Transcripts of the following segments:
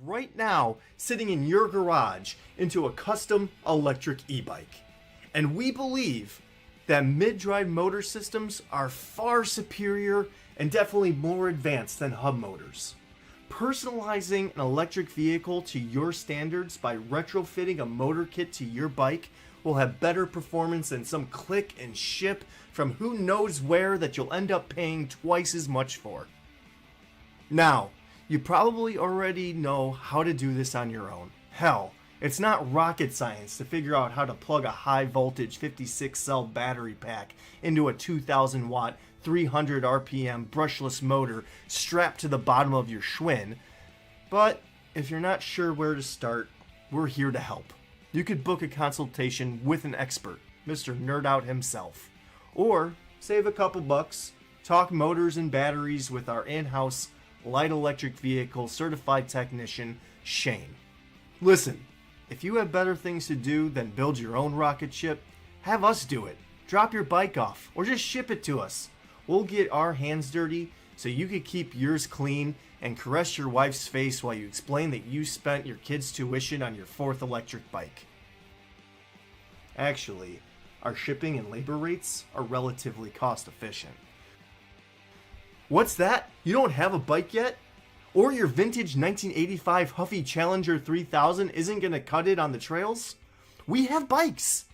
right now sitting in your garage into a custom electric e-bike. And we believe that mid-drive motor systems are far superior and definitely more advanced than hub motors. Personalizing an electric vehicle to your standards by retrofitting a motor kit to your bike will have better performance than some click and ship from who knows where that you'll end up paying twice as much for. Now, you probably already know how to do this on your own. Hell, it's not rocket science to figure out how to plug a high voltage 56 cell battery pack into a 2000 watt 300 RPM brushless motor strapped to the bottom of your Schwinn. But if you're not sure where to start, we're here to help. You could book a consultation with an expert, Mr. Nerd Out himself. Or save a couple bucks, talk motors and batteries with our in-house light electric vehicle certified technician, Shane. Listen, if you have better things to do than build your own rocket ship, have us do it. Drop your bike off or just ship it to us. We'll get our hands dirty so you can keep yours clean and caress your wife's face while you explain that you spent your kid's tuition on your 4th electric bike. Actually, our shipping and labor rates are relatively cost efficient. What's that? You don't have a bike yet? Or your vintage 1985 Huffy Challenger 3000 isn't going to cut it on the trails? We have bikes!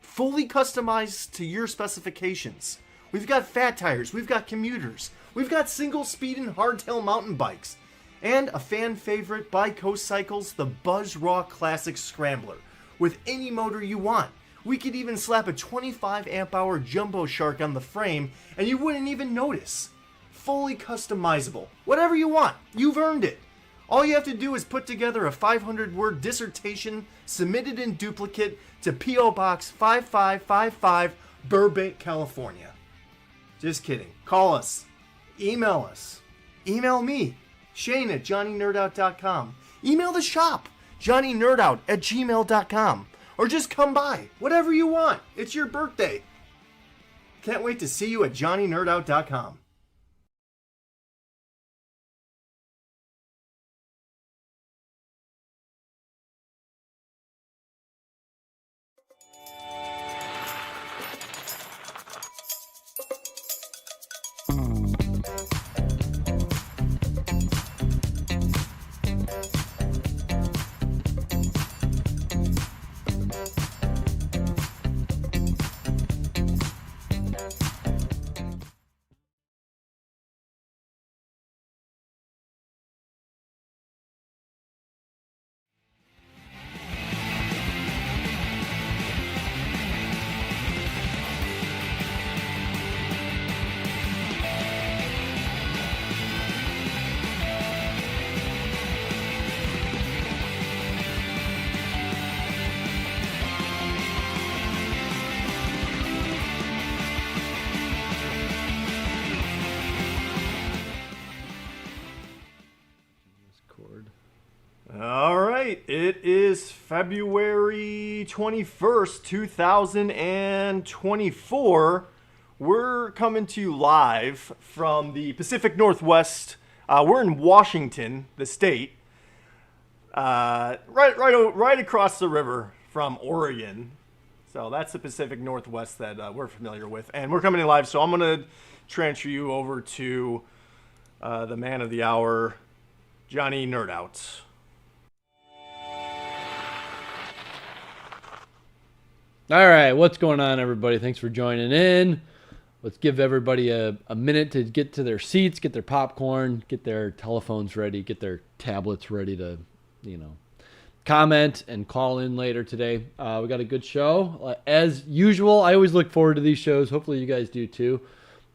Fully customized to your specifications. We've got fat tires, we've got commuters, we've got single speed and hardtail mountain bikes, and a fan favorite by Coast Cycles, the Buzz Raw Classic Scrambler, with any motor you want. We could even slap a 25 amp hour Jumbo Shark on the frame and you wouldn't even notice. Fully customizable. Whatever you want, you've earned it. All you have to do is put together a 500-word dissertation submitted in duplicate to P.O. Box 5555, Burbank, California. Just kidding. Call us. Email us. Email me, Shane at JohnnyNerdOut.com. Email the shop, JohnnyNerdOut@gmail.com. Or just come by. Whatever you want. It's your birthday. Can't wait to see you at JohnnyNerdOut.com. All right, it is February 21st, 2024. We're coming to you live from the Pacific Northwest. We're in Washington, the state, right across the river from Oregon. So that's the Pacific Northwest that we're familiar with. And we're coming in live, so I'm going to transfer you over to the man of the hour, JohnnyNerdOut. All right, what's going on, everybody? Thanks for joining in. Let's give everybody a minute to get to their seats, get their popcorn, get their telephones ready, get their tablets ready to, comment and call in later today. We got a good show. As usual, I always look forward to these shows. Hopefully you guys do too.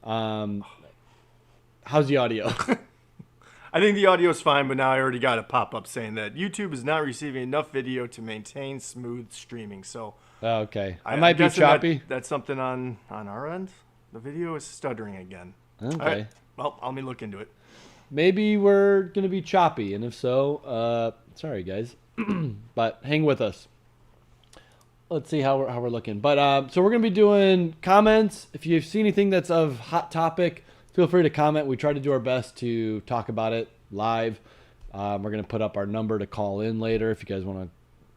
How's the audio? I think the audio is fine, but now I already got a pop-up saying that YouTube is not receiving enough video to maintain smooth streaming. So, okay. I might be choppy. That's something on our end. The video is stuttering again. Okay. Right. Well, let me look into it. Maybe we're going to be choppy, and if so, sorry, guys. But hang with us. Let's see how we're looking. But so we're going to be doing comments. If you see anything that's of hot topic, feel free to comment. We try to do our best to talk about it live. We're going to put up our number to call in later if you guys want to.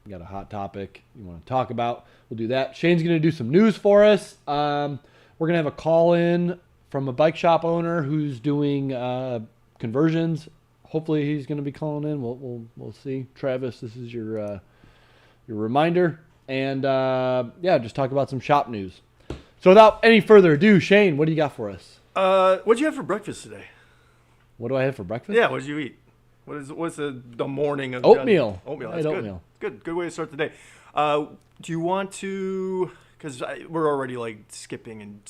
You got a hot topic you want to talk about, we'll do that. Shane's going to do some news for us. We're going to have a call in from a bike shop owner who's doing conversions. Hopefully he's going to be calling in. We'll see. Travis, this is your reminder. And just talk about some shop news. So without any further ado, Shane, what do you got for us? What'd you have for breakfast today? What do I have for breakfast? Yeah, what did you eat? What's the morning of oatmeal? Oatmeal. I That's had good. oatmeal. Good way to start the day. Do you want to? Because we're already like skipping and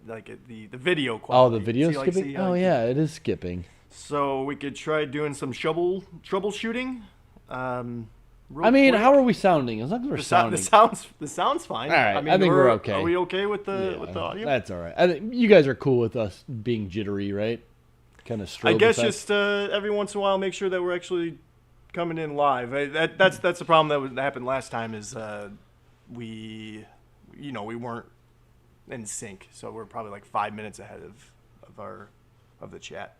like the video quality. Oh, the video see, skipping? Yeah, it is skipping. So we could try doing some troubleshooting. I mean, how are we sounding? As long as we're sounding. The sound's fine. All right, I think we're okay. Are we okay with the audio? That's all right. I think you guys are cool with us being jittery, right? Kind of strobe I guess effect. just every once in a while, make sure that we're actually coming in live. That's the problem that happened last time is we weren't in sync, so we're probably like 5 minutes ahead of the chat.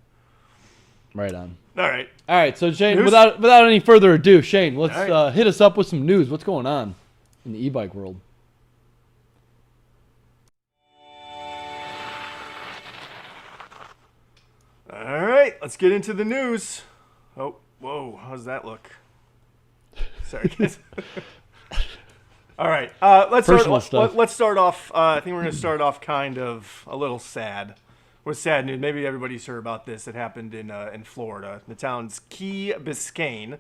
Right on. All right. So Shane, News? without any further ado, Shane, let's right. hit us up with some news. What's going on in the e-bike world? All right, let's get into the news. Oh, whoa, how's that look? Sorry, guys. All right, let's start off. I think we're going to start off kind of a little sad. With sad news, maybe everybody's heard about this. It happened in Florida. The town's Key Biscayne.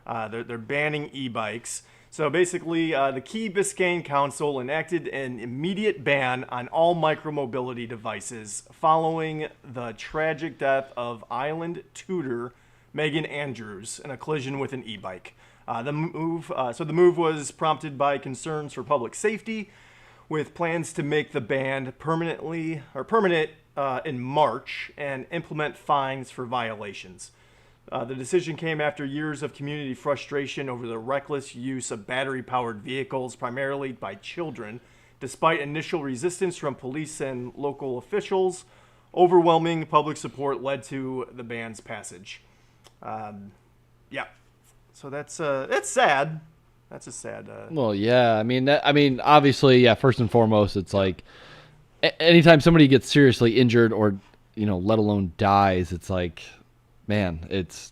They're banning e-bikes. So basically, the Key Biscayne Council enacted an immediate ban on all micromobility devices following the tragic death of island tutor Megan Andrews in a collision with an e-bike. The move was prompted by concerns for public safety, with plans to make the ban permanent in March and implement fines for violations. The decision came after years of community frustration over the reckless use of battery-powered vehicles, primarily by children. Despite initial resistance from police and local officials, overwhelming public support led to the ban's passage. So that's sad. That's a sad. Well, yeah. I mean, obviously, yeah. First and foremost, it's like anytime somebody gets seriously injured or let alone dies, it's like, man, it's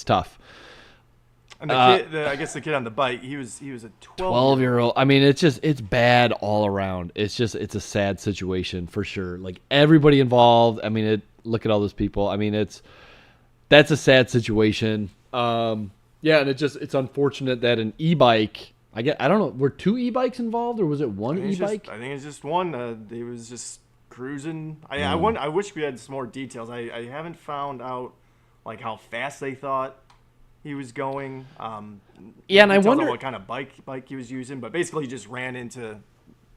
tough. And the kid, I guess the kid on the bike, he was a 12-year-old. I mean, it's bad all around. It's a sad situation for sure. Like everybody involved. I mean, look at all those people. I mean, that's a sad situation. And it's unfortunate that an e-bike. I don't know. Were two e-bikes involved, or was it one e-bike? I think it's just one. He was just cruising. I wish we had some more details. I haven't found out like how fast they thought he was going. And I wonder what kind of bike he was using, but basically he just ran into.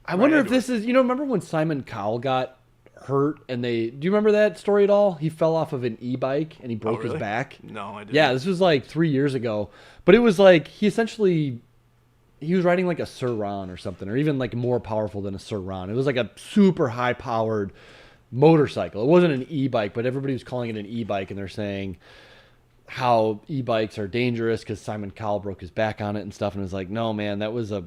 I wonder if this is remember when Simon Cowell got hurt and do you remember that story at all? He fell off of an e-bike and he broke his back. No, I didn't. Yeah, this was like 3 years ago, but it was like he was riding like a Sur-Ron or something, or even like more powerful than a Sur-Ron. It was like a super high powered motorcycle. It wasn't an e-bike, but everybody was calling it an e-bike, and they're saying how e-bikes are dangerous because Simon Cowell broke his back on it and stuff. And it was like, no, man, that was a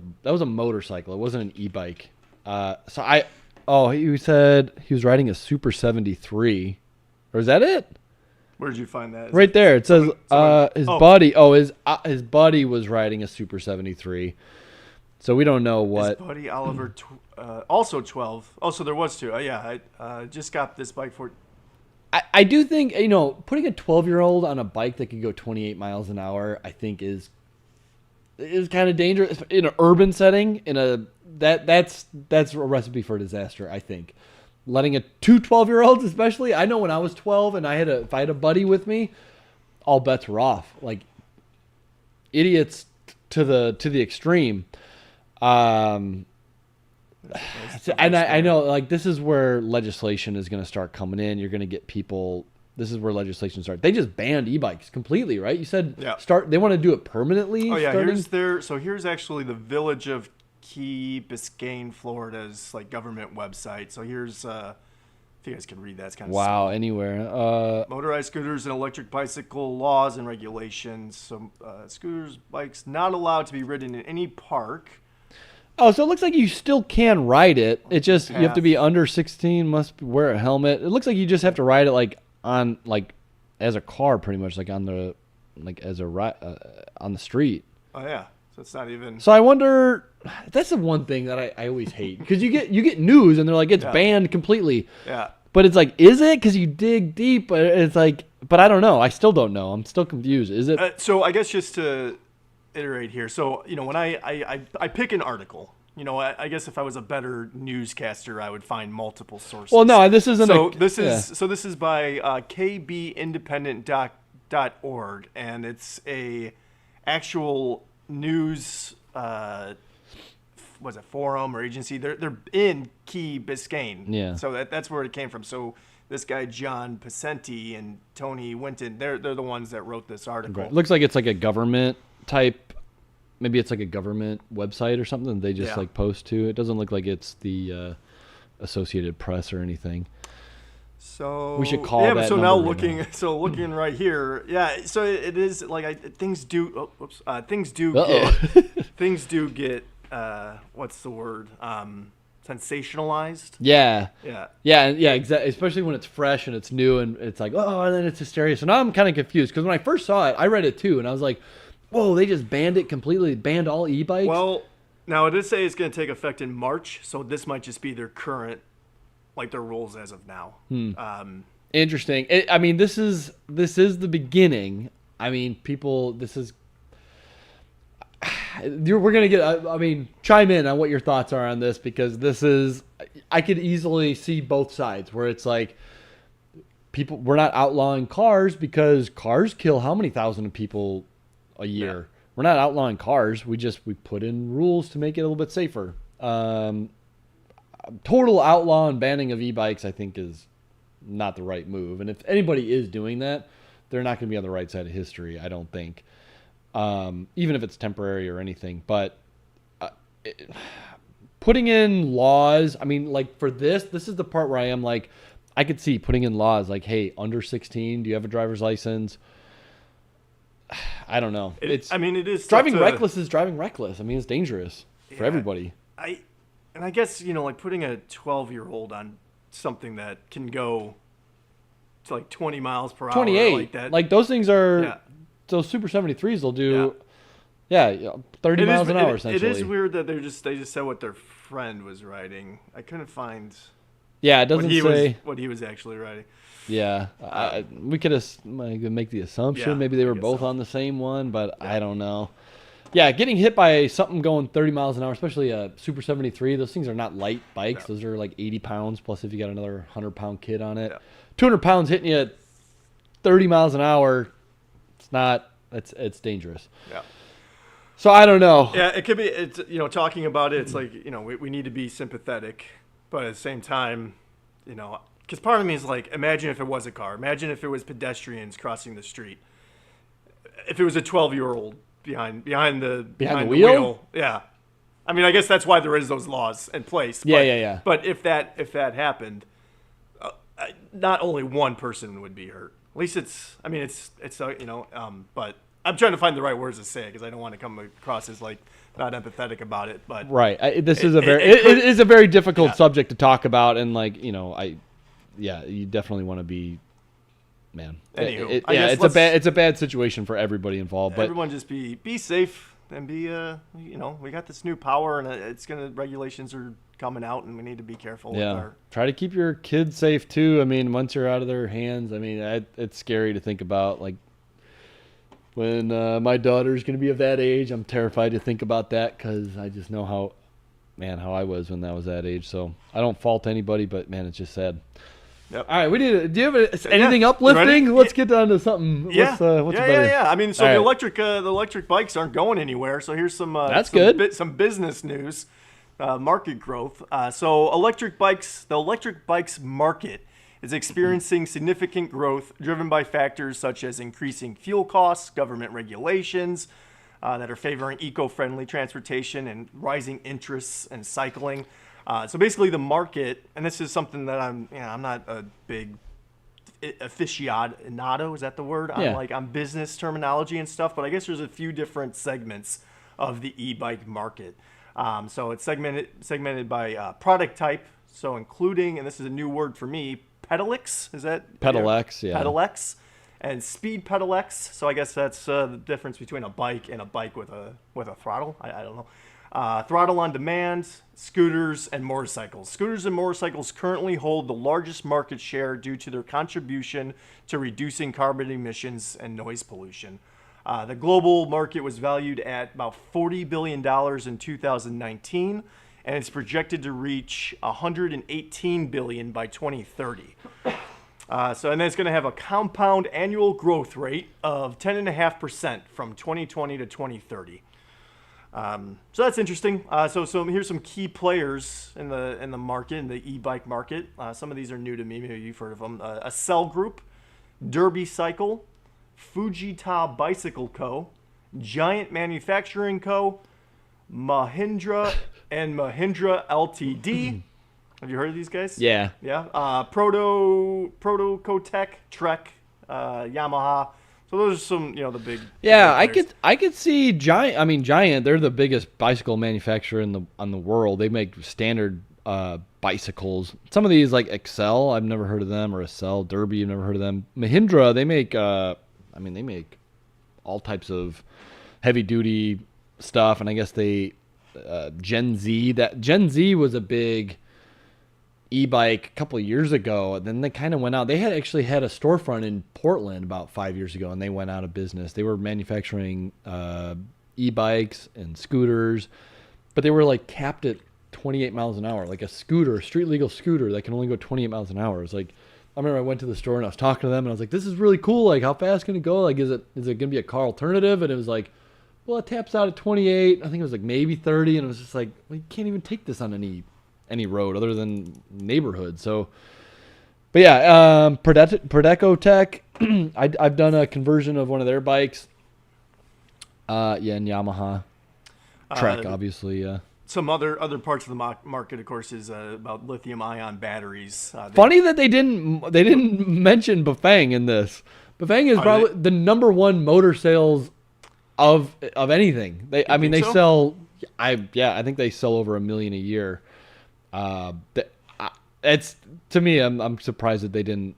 motorcycle. It wasn't an e-bike. He said he was riding a Super 73, or is that it? Where did you find that? Right there. It says his buddy. Oh, his buddy was riding a Super 73. So we don't know what. His buddy Oliver, also 12. Oh, so there was two. I just got this bike for. I do think putting a 12-year-old on a bike that can go 28 miles an hour, I think is kind of dangerous in an urban setting. That's a recipe for disaster, I think. Letting two 12-year-olds, especially. I know when I was 12 and if I had a buddy with me, all bets were off. Like idiots to the extreme. And I know like this is where legislation is going to start coming in. You're going to get people. This is where legislation starts. They just banned e-bikes completely, right? You said They want to do it permanently. Oh yeah, here's actually the Village of Key Biscayne, Florida's like government website. So here's If you guys can read that, it's kind of Wow, small. anywhere. Motorized scooters and electric bicycle laws and regulations. So scooters, bikes not allowed to be ridden in any park. Oh, so it looks like you still can ride it. It just you have to be under 16, must wear a helmet. It looks like you just have to ride it like on like as a car, pretty much like on the like as a on the street. Oh yeah, so it's not even. So I wonder. That's the one thing that I always hate because you get news and they're like it's banned completely. Yeah. But it's like, is it? Because you dig deep. But it's like, but I don't know. I still don't know. I'm still confused. Is it? So I guess just to iterate here. So when I pick an article. I guess if I was a better newscaster, I would find multiple sources. Well, no, this isn't. This is by kbindependent.org, and it's a actual news. Was it forum or agency? They're in Key Biscayne. Yeah. So that's where it came from. So this guy John Pacenti and Tony Winton, they're the ones that wrote this article. It looks like it's like a government type. Maybe it's like a government website or something they just like post to. It doesn't look like it's the Associated Press or anything. So we should call that. So now looking right here, So it is like things do. Things do get. What's the word? Sensationalized. Yeah. Exactly. Especially when it's fresh and it's new and it's like, and then it's hysteria. So now I'm kind of confused because when I first saw it, I read it too, and I was like, whoa, they just banned it completely, banned all e-bikes. Well, now it did say it's going to take effect in March, so this might just be their current, their rules as of now. Interesting. This is the beginning. We're going to get, chime in on what your thoughts are on this because I could easily see both sides where it's like, we're not outlawing cars because cars kill how many thousand people a year. Yeah. We're not outlawing cars. We put in rules to make it a little bit safer. Total outlaw and banning of e-bikes, I think, is not the right move. And if anybody is doing that, they're not going to be on the right side of history, I don't think. Even if it's temporary or anything. But putting in laws, for this is the part where I am like, I could see putting in laws like, hey, under 16, do you have a driver's license? I don't know. It is driving reckless is driving reckless. It's dangerous for everybody. I guess, putting a 12-year-old on something that can go to 20 miles per hour 28. like that. Those things are those Super 73s will do 30 miles an hour essentially. It is weird that they just said what their friend was riding. I couldn't find it doesn't say what he was actually riding. Yeah, we could make the assumption maybe they were both on the same one, but I don't know. Yeah, getting hit by something going 30 miles an hour, especially a Super 73, those things are not light bikes. No. Those are like 80 pounds, plus if you got another 100-pound kid on it. Yeah. 200 pounds hitting you at 30 miles an hour, it's dangerous. Yeah. So I don't know. Yeah, it could be, it's talking about it, it's like, we need to be sympathetic, but at the same time, because part of me is like, imagine if it was a car. Imagine if it was pedestrians crossing the street. If it was a 12-year-old behind the wheel. Yeah. I guess that's why there is those laws in place. Yeah. But if that happened, not only one person would be hurt. At least but I'm trying to find the right words to say it because I don't want to come across as like not empathetic about it. But right, this is it is a very difficult subject to talk about, and you definitely want to be, man. Anywho, it's a bad situation for everybody involved. But everyone just be safe and be we got this new power and regulations are coming out and we need to be careful. Yeah, try to keep your kids safe too. Once you're out of their hands, it's scary to think about. Like when my daughter's going to be of that age, I'm terrified to think about that because I just know how I was when I was that age. So I don't fault anybody, but man, it's just sad. Yep. All right, do you have anything uplifting? Let's get down to something. Yeah. What's yeah. The electric bikes aren't going anywhere. So here's some some business news, market growth. The electric bikes market is experiencing significant growth driven by factors such as increasing fuel costs, government regulations that are favoring eco-friendly transportation, and rising interests in cycling. So basically, the market, and this is something that I'm not a big aficionado, is that the word? Yeah. I'm business terminology and stuff, but I guess there's a few different segments of the e-bike market. So it's segmented by product type, so including, and this is a new word for me, pedelecs, is that? Pedelecs, yeah. Pedelecs, and speed pedelecs. So I guess that's the difference between a bike and a bike with a throttle. I don't know. Throttle on demand, scooters, and motorcycles. Scooters and motorcycles currently hold the largest market share due to their contribution to reducing carbon emissions and noise pollution. The global market was valued at about $40 billion in 2019, and it's projected to reach $118 billion by 2030. And then it's going to have a compound annual growth rate of 10.5% from 2020 to 2030. So that's interesting. So here's some key players in the market, in the e-bike market. Some of these are new to me. Maybe you've heard of them. Accel Group, Derby Cycle, Fujita Bicycle Co., Giant Manufacturing Co., Mahindra and Mahindra Ltd. Have you heard of these guys? Yeah. Yeah. Protocotec, Trek, Yamaha. So those are some, the big. Yeah, big I could see Giant. I mean, Giant. They're the biggest bicycle manufacturer on the world. They make standard bicycles. Some of these like Accel, I've never heard of them, or Accel, Derby, I've never heard of them. Mahindra, they make. They make all types of heavy duty stuff, and I guess they Gen Z. That Gen Z was a big e-bike a couple of years ago, and then they kind of went out. They had actually had a storefront in Portland about 5 years ago, and they went out of business. They were manufacturing e-bikes and scooters, but they were like capped at 28 miles an hour, like a scooter, street legal scooter that can only go 28 miles an hour. It's like, I remember I went to the store and I was talking to them, and I was like, this is really cool. Like, how fast can it go? Like, is it going to be a car alternative? And it was like, well, it taps out at 28. I think it was like maybe 30, and it was just like, well, you can't even take this on any road other than neighborhood. So, but yeah, Prodeco Tech, I've done a conversion of one of their bikes. And Yamaha. Trek, obviously. Some other parts of the market, of course, is about lithium-ion batteries. Funny that they didn't mention Bafang in this. Bafang is probably the number one motor sales of anything. They sell. I think they sell over 1 million a year. It's, to me, I'm surprised that they didn't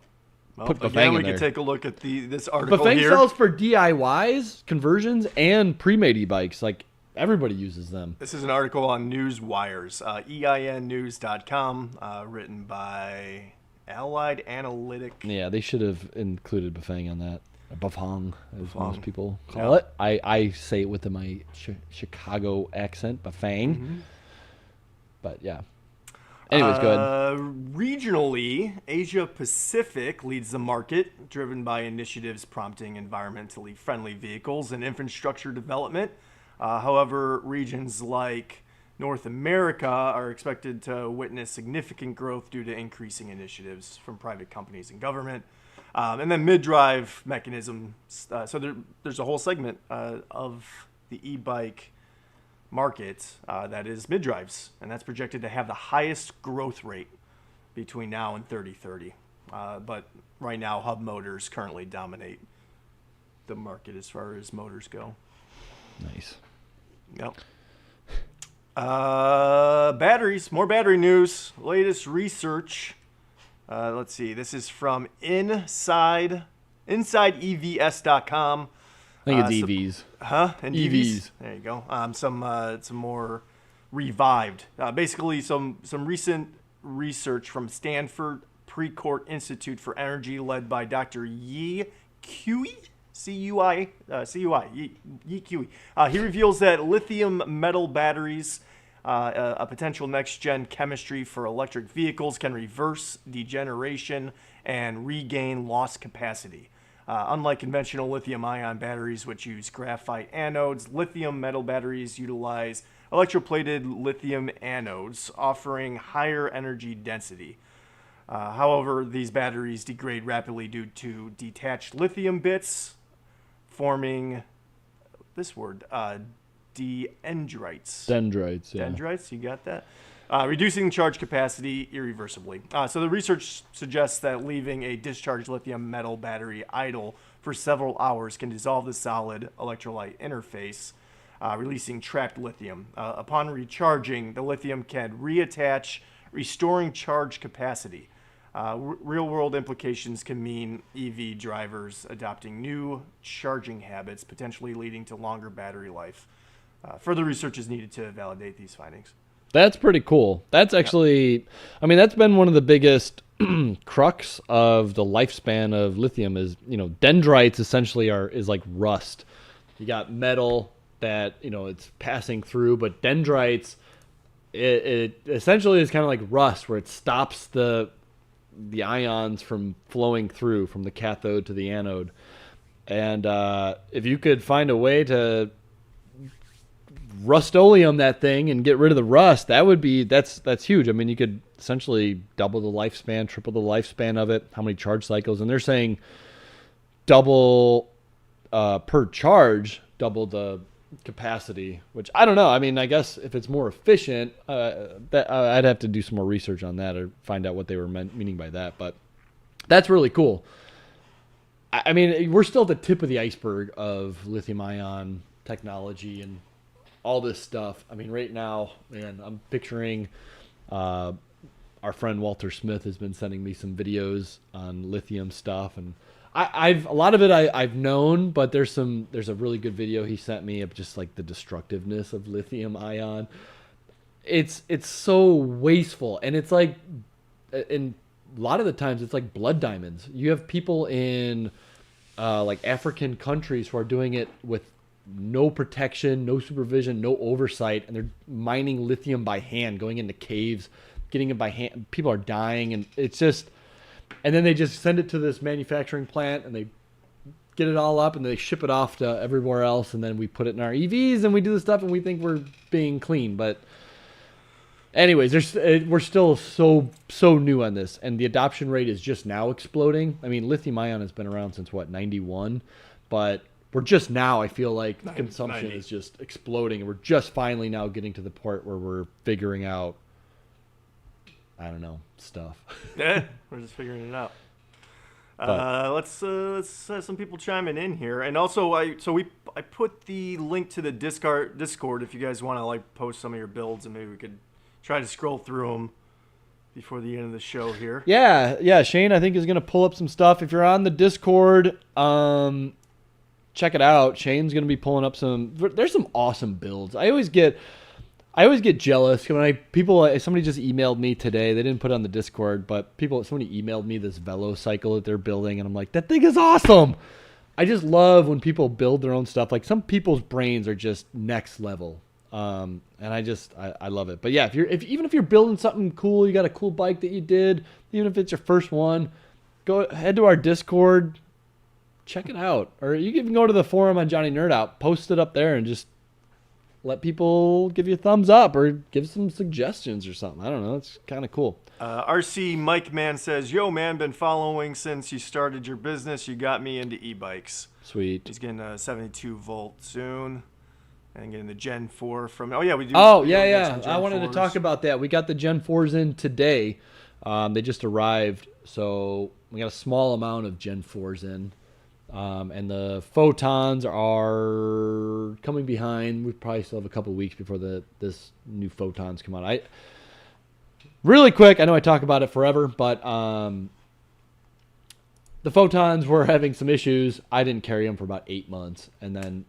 put Bafang in there. We can take a look at this article Bafang here. sells for DIYs, conversions, and pre-made e-bikes. Like, everybody uses them. This is an article on Newswires, einnews.com, written by Allied Analytic. Yeah, they should have included Bafang on that. Bafang, as most people call it. I say it with my Chicago accent, Bafang. Mm-hmm. But yeah. Anyways, go ahead. Regionally, Asia Pacific leads the market, driven by initiatives prompting environmentally friendly vehicles and infrastructure development. However, regions like North America are expected to witness significant growth due to increasing initiatives from private companies and government. And then mid-drive mechanisms. So there's a whole segment of the e-bike market that is mid-drives, and that's projected to have the highest growth rate between now and 2030. But right now, hub motors currently dominate the market as far as motors go. Nice. Yep. Batteries, more battery news. Latest research. Let's see. This is from InsideEVS.com. I think it's EVs. And EVs. There you go. Some more revived. Basically, some recent research from Stanford Precourt Institute for Energy, led by Dr. Yi Cui. C-U-I. Yi Cui. He reveals that lithium metal batteries, a potential next-gen chemistry for electric vehicles, can reverse degeneration and regain lost capacity. Unlike conventional lithium-ion batteries, which use graphite anodes, lithium metal batteries utilize electroplated lithium anodes, offering higher energy density. However, these batteries degrade rapidly due to detached lithium bits, forming this word, dendrites. Dendrites, yeah. Dendrites, you got that? reducing charge capacity irreversibly. So the research suggests that leaving a discharged lithium metal battery idle for several hours can dissolve the solid electrolyte interface, releasing trapped lithium. Upon recharging, the lithium can reattach, restoring charge capacity. Real-world implications can mean EV drivers adopting new charging habits, potentially leading to longer battery life. Further research is needed to validate these findings. That's pretty cool. That's actually, I mean, that's been one of the biggest crux of the lifespan of lithium is, dendrites essentially is like rust. You got metal that, it's passing through, but dendrites, it essentially is kind of like rust where it stops the ions from flowing through from the cathode to the anode. And if you could find a way to Rust-Oleum that thing and get rid of the rust, that's huge. I mean, you could essentially double the lifespan, triple the lifespan of it, how many charge cycles. And they're saying double per charge, double the capacity, which I don't know. I mean, I guess if it's more efficient, I'd have to do some more research on that or find out what they were meaning by that. But that's really cool. I mean, we're still at the tip of the iceberg of lithium-ion technology and all this stuff. I mean, right now, man, I'm picturing our friend Walter Smith has been sending me some videos on lithium stuff, and I've a lot of it I've known, but there's a really good video he sent me of just like the destructiveness of lithium ion. It's so wasteful, and it's like, in a lot of the times it's like blood diamonds. You have people in like African countries who are doing it with no protection, no supervision, no oversight, and they're mining lithium by hand, going into caves, getting it by hand. People are dying, and it's just, and then they just send it to this manufacturing plant, and they get it all up, and they ship it off to everywhere else, and then we put it in our EVs, and we do the stuff, and we think we're being clean. But anyways, we're still so new on this, and the adoption rate is just now exploding. I mean, lithium ion has been around since what, 91, but we're just now, I feel like the consumption is just exploding, and we're just finally now getting to the part where we're figuring out, I don't know, stuff. Yeah, we're just figuring it out. Let's have some people chiming in here, and also I put the link to the Discord if you guys want to like post some of your builds, and maybe we could try to scroll through them before the end of the show here. Yeah. Shane, I think, is gonna pull up some stuff. If you're on the Discord, check it out. Shane's going to be pulling up there's some awesome builds. I always get jealous when somebody just emailed me today. They didn't put it on the Discord, but somebody emailed me this Velo cycle that they're building, and I'm like, that thing is awesome. I just love when people build their own stuff. Like, some people's brains are just next level. And I love it. But yeah, even if you're building something cool, you got a cool bike that you did, even if it's your first one, head to our Discord. Check it out. Or you can go to the forum on JohnnyNerdOut, post it up there, and just let people give you a thumbs up or give some suggestions or something. I don't know. It's kind of cool. RC Mike Man says, yo, man, been following since you started your business. You got me into e-bikes. Sweet. He's getting a 72 volt soon and getting the Gen 4 from... Oh, yeah, we do. Oh, yeah. I wanted to talk about that. We got the Gen 4s in today. They just arrived. So we got a small amount of Gen 4s in. And the photons are coming behind. We probably still have a couple of weeks before this new photons come out. Really quick, I know I talk about it forever, but the photons were having some issues. I didn't carry them for about 8 months, and then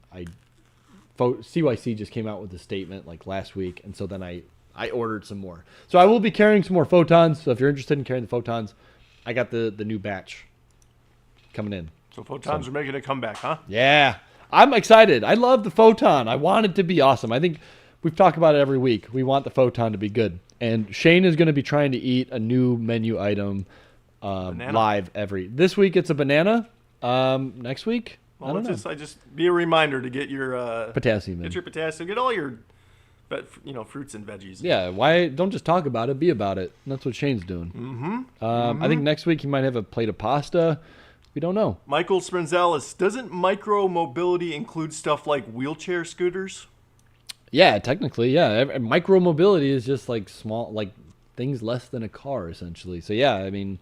CYC just came out with a statement like last week, and so then I ordered some more. So I will be carrying some more photons. So if you're interested in carrying the photons, I got the new batch coming in. So photons are making a comeback, huh? Yeah. I'm excited. I love the photon. I want it to be awesome. I think we've talked about it every week. We want the photon to be good. And Shane is going to be trying to eat a new menu item live this week. It's a banana. Next week, well, I don't know. I just be a reminder to get your potassium. Get your potassium. Get all your fruits and veggies. Yeah. Why don't just talk about it? Be about it. And that's what Shane's doing. Mm-hmm. I think next week he might have a plate of pasta. We don't know. Michael Sprenzelis, doesn't micro mobility include stuff like wheelchair scooters? Yeah, technically, yeah. Micro mobility is just like small, like things less than a car, essentially. So yeah, I mean,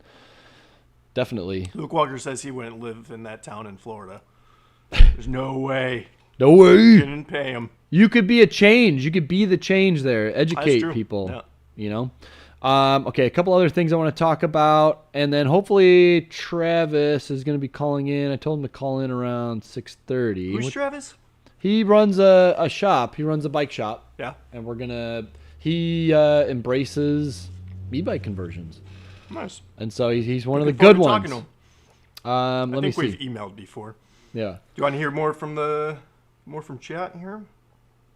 definitely. Luke Walker says he wouldn't live in that town in Florida. There's no way. No way. Didn't pay him. You could be a change. You could be the change there. Educate people. Yeah. You know. Okay, a couple other things I want to talk about, and then hopefully Travis is going to be calling in. I told him to call in around 6:30. Who's Travis? He runs a shop. He runs a bike shop. Yeah. And he embraces e-bike conversions. Nice. And so he's one of the Looking good forward to ones. talking to him. Let me see. We've emailed before. Yeah. Do you want to hear more from chat here?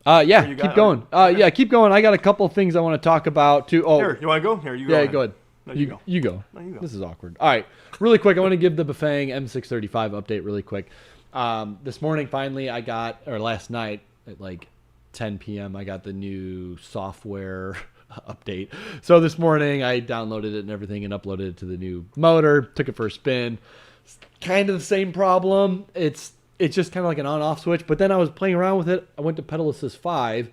Yeah, keep going. Okay. Yeah, keep going. I got a couple of things I want to talk about too. Oh, Here, you want to go? Here, you go. yeah, ahead. go ahead. No, you go. You go. No, you go. This is awkward. All right, really quick. I want to give the Bafang M635 update really quick. This morning, finally, last night at like 10 p.m., I got the new software update. So this morning, I downloaded it and everything and uploaded it to the new motor. Took it for a spin. It's kind of the same problem. It's just kind of like an on-off switch. But then I was playing around with it. I went to pedal assist 5,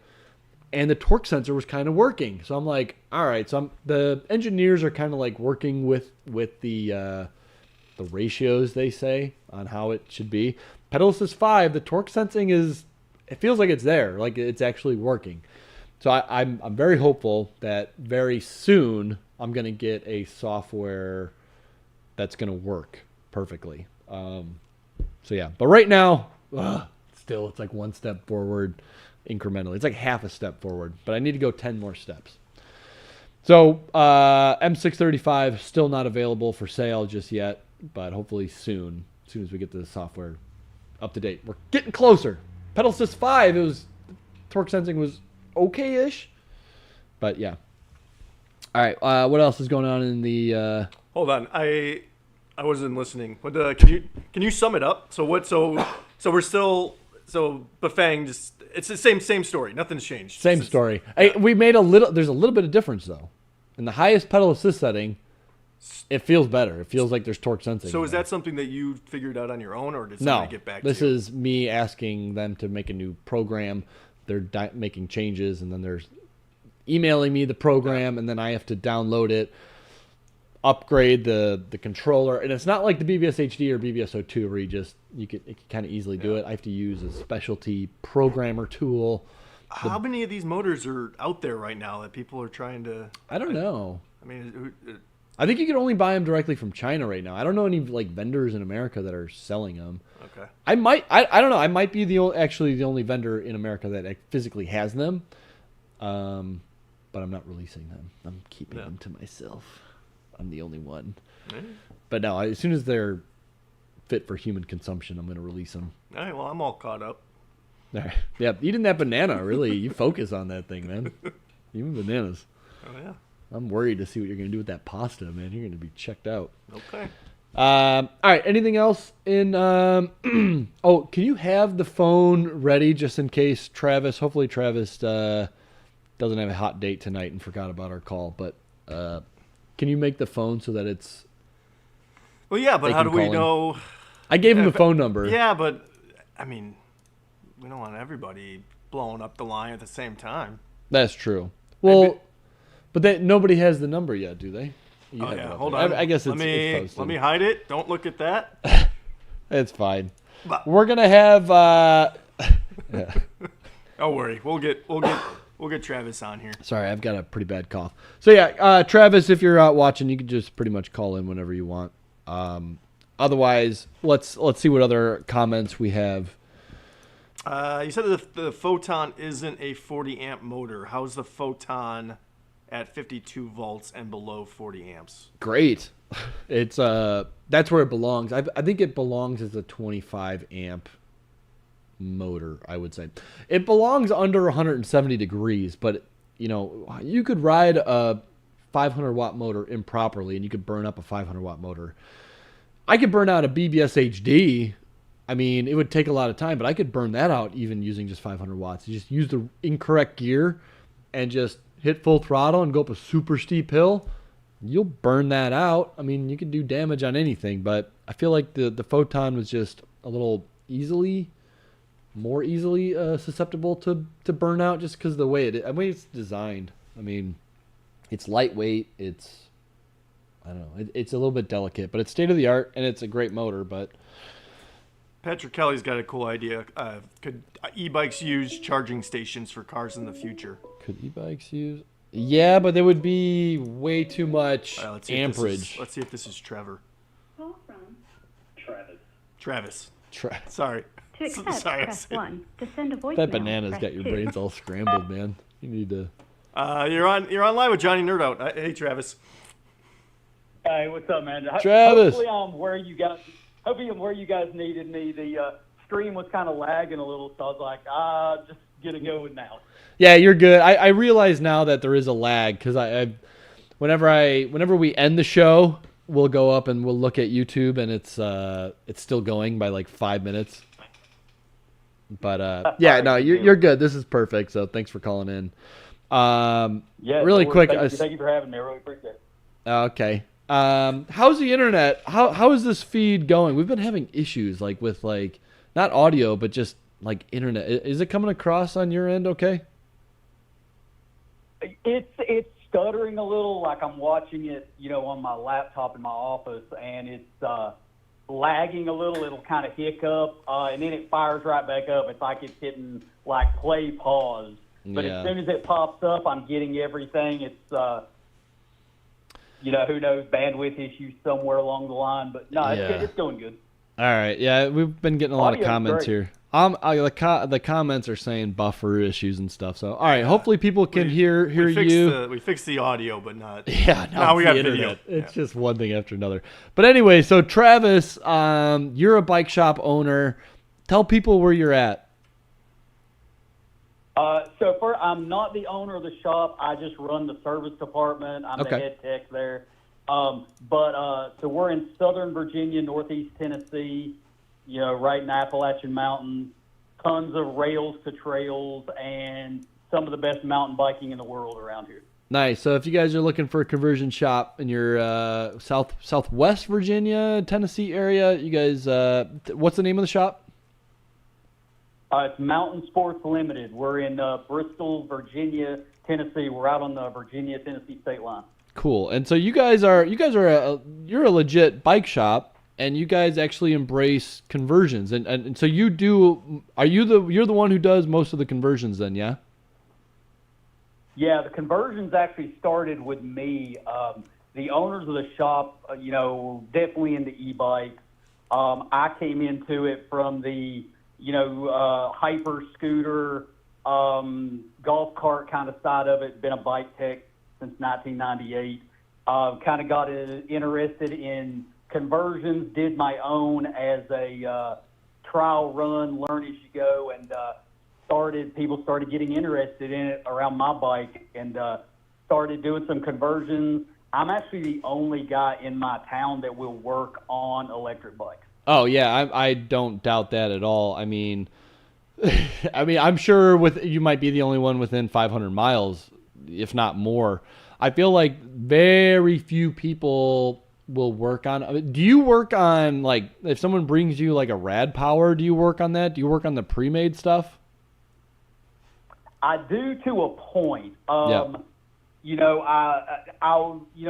and the torque sensor was kind of working. So I'm like, all right. So the engineers are kind of like working with the ratios they say on how it should be. Pedal assist 5, the torque sensing it feels like it's there, like it's actually working. So I'm very hopeful that very soon I'm gonna get a software that's gonna work perfectly. So yeah, but right now, still it's like one step forward incrementally. It's like half a step forward, but I need to go 10 more steps. So M635 still not available for sale just yet, but hopefully soon. As soon as we get the software up to date, we're getting closer. Pedal assist 5, torque sensing was okay-ish, but yeah. All right, what else is going on in the? Hold on, I wasn't listening. What can you sum it up? So we're still Bafang just it's the same story. Nothing's changed. Same story. We made there's a little bit of difference though. In the highest pedal assist setting, it feels better. It feels like there's torque sensing. So is that something that you figured out on your own, or did somebody get back to you? This is me asking them to make a new program. They're making changes, and then they're emailing me the program, and then I have to download it, upgrade the controller. And it's not like the BBS HD or BBS02 where you can kind of easily do it. I have to use a specialty programmer tool. How many of these motors are out there right now that people are trying to? I don't know. I mean, I think you can only buy them directly from China right now. I don't know any like vendors in America that are selling them. Okay. I don't know. I might be the only vendor in America that physically has them, but I'm not releasing them. I'm keeping them to myself. I'm the only one. But no, as soon as they're fit for human consumption, I'm going to release them. All right. Well, I'm all caught up. All right. Yeah, eating that banana, really. You focus on that thing, man. Even bananas. Oh yeah. I'm worried to see what you're going to do with that pasta, man. You're going to be checked out. Okay. All right. Anything else in? Oh, can you have the phone ready just in case Hopefully Travis doesn't have a hot date tonight and forgot about our call. But can you make the phone so that it's? Well, yeah, but how do we know? I gave him the phone number. Yeah, but I mean, we don't want everybody blowing up the line at the same time. That's true. Well, but nobody has the number yet, do they? Oh, yeah. Hold on. I guess it's posted. Let me hide it. Don't look at that. It's fine. We're gonna have. Yeah. Don't worry. We'll get Travis on here. Sorry, I've got a pretty bad cough. So yeah, Travis, if you're out watching, you can just pretty much call in whenever you want. Otherwise, let's see what other comments we have. You said that the Photon isn't a 40 amp motor. How's the Photon at 52 volts and below 40 amps? Great. It's that's where it belongs. I think it belongs as a 25 amp motor, I would say. It belongs under 170 degrees, but you could ride a 500 watt motor improperly and you could burn up a 500 watt motor. I could burn out a BBS HD. I mean, it would take a lot of time, but I could burn that out even using just 500 watts. You just use the incorrect gear and just hit full throttle and go up a super steep hill. You'll burn that out. I mean, you can do damage on anything, but I feel like the Photon was just a little easily more easily susceptible to burnout just because of the way it's designed. I mean, it's lightweight. I don't know. It's a little bit delicate, but it's state of the art and it's a great motor. But Patrick Kelly's got a cool idea. Could e-bikes use charging stations for cars in the future? Could e-bikes use? Yeah, but there would be way too much amperage. Let's see if this is Trevor. Call from Travis. Try. Sorry. To accept, Sorry, press 1. To send a voicemail, That banana's press got your 2. brains all scrambled, man. You need to. You're online with JohnnyNerdOut. Hey, Travis. Hey, what's up, man? Travis. Hopefully I'm where you guys needed me. The stream was kind of lagging a little, so I was like, just get it going now. Yeah, you're good. I realize now that there is a lag because whenever we end the show, we'll go up and we'll look at YouTube and it's still going by like 5 minutes. But yeah, no, you're good. This is perfect. So thanks for calling in. Yeah, really quick. Thank you for having me. I really appreciate it. Okay. How's the internet? How is this feed going? We've been having issues with not audio, but just like internet. Is it coming across on your end? Okay. It's stuttering a little. Like I'm watching it, on my laptop in my office, and it's lagging a little. It'll kind of hiccup, and then it fires right back up. It's like it's hitting play pause. But Yeah. as soon as it pops up, I'm getting everything. It's who knows, bandwidth issues somewhere along the line. But no, it's going good. All right. Yeah, we've been getting a lot of Audio's comments great. here. The comments are saying buffer issues and stuff. So, all right. Hopefully, people can hear you. We fixed the audio, but not. Yeah, now we the got internet. video. It's just one thing after another. But anyway, so Travis, you're a bike shop owner. Tell people where you're at. I'm not the owner of the shop. I just run the service department. I'm the head tech there. So we're in Southern Virginia, Northeast Tennessee, right in Appalachian Mountains. Tons of rails to trails and some of the best mountain biking in the world around here. Nice. So if you guys are looking for a conversion shop in your Southwest Virginia, Tennessee area, you guys, what's the name of the shop? It's Mountain Sports Limited. We're in Bristol, Virginia, Tennessee. We're out on the Virginia-Tennessee state line. Cool. And so you're a legit bike shop, and you guys actually embrace conversions. And so you're the one who does most of the conversions then, yeah? Yeah, the conversions actually started with me. The owners of the shop, definitely into e-bikes. I came into it from the hyper scooter, golf cart kind of side of it. Been a bike tech since 1998. Kind of got interested in conversions. Did my own as a trial run, learn as you go, and people started getting interested in it around my bike, and started doing some conversions. I'm actually the only guy in my town that will work on electric bikes. Oh yeah, I don't doubt that at all. I mean, I'm sure you might be the only one within 500 miles, if not more. I feel like very few people will work on. Do you work on if someone brings you a rad power? Do you work on that? Do you work on the pre-made stuff? I do to a point. Yeah.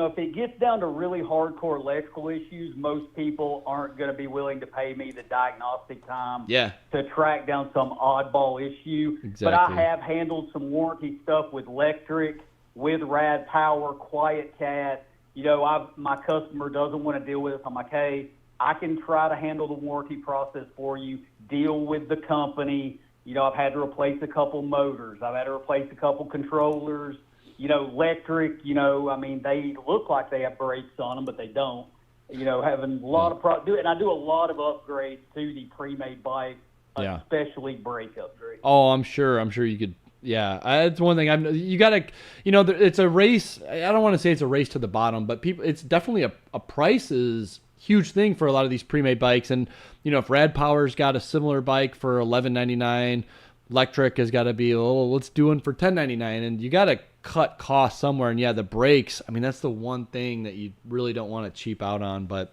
If it gets down to really hardcore electrical issues, most people aren't going to be willing to pay me the diagnostic time to track down some oddball issue. Exactly. But I have handled some warranty stuff with electric, with rad power, quiet cat. My customer doesn't want to deal with it. I'm like, hey, I can try to handle the warranty process for you, deal with the company. I've had to replace a couple motors. I've had to replace a couple controllers. Electric, they look like they have brakes on them, but they don't. Having a lot of and I do a lot of upgrades to the pre-made bike, especially brake upgrades. Oh, I'm sure you could. Yeah, that's one thing. You gotta, it's a race. I don't want to say it's a race to the bottom, but it's definitely a price is huge thing for a lot of these pre-made bikes. And if Rad Power's got a similar bike for $11.99, electric has got to be let's do one for $10.99, and you got to cut costs somewhere. And the brakes. That's the one thing that you really don't want to cheap out on. But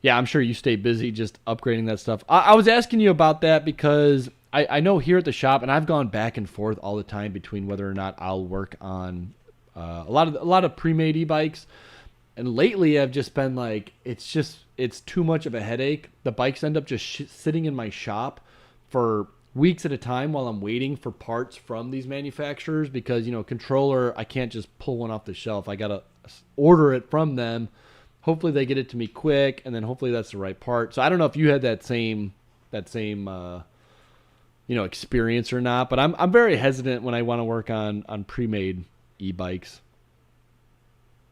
yeah, I'm sure you stay busy just upgrading that stuff. I was asking you about that because I know here at the shop, and I've gone back and forth all the time between whether or not I'll work on a lot of pre-made e-bikes. And lately, I've just been like, it's too much of a headache. The bikes end up just sitting in my shop for weeks at a time while I'm waiting for parts from these manufacturers because, controller, I can't just pull one off the shelf. I got to order it from them. Hopefully they get it to me quick, and then hopefully that's the right part. So I don't know if you had that same experience or not, but I'm very hesitant when I want to work on pre-made e-bikes.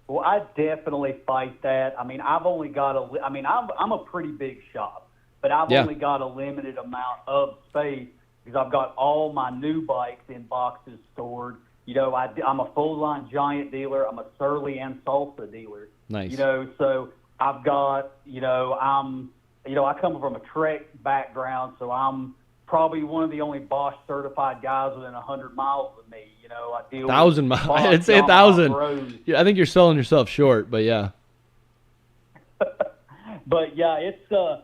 Well, I definitely fight that. I mean, I'm a pretty big shop, but I've only got a limited amount of space because I've got all my new bikes in boxes stored. I'm a full-line Giant dealer. I'm a Surly and Salsa dealer. Nice. So I've got, I come from a Trek background, so I'm probably one of the only Bosch certified guys within 100 miles of me. I deal 1,000 miles. I'd say 1,000. Yeah, I think you're selling yourself short, but yeah. But yeah, it's I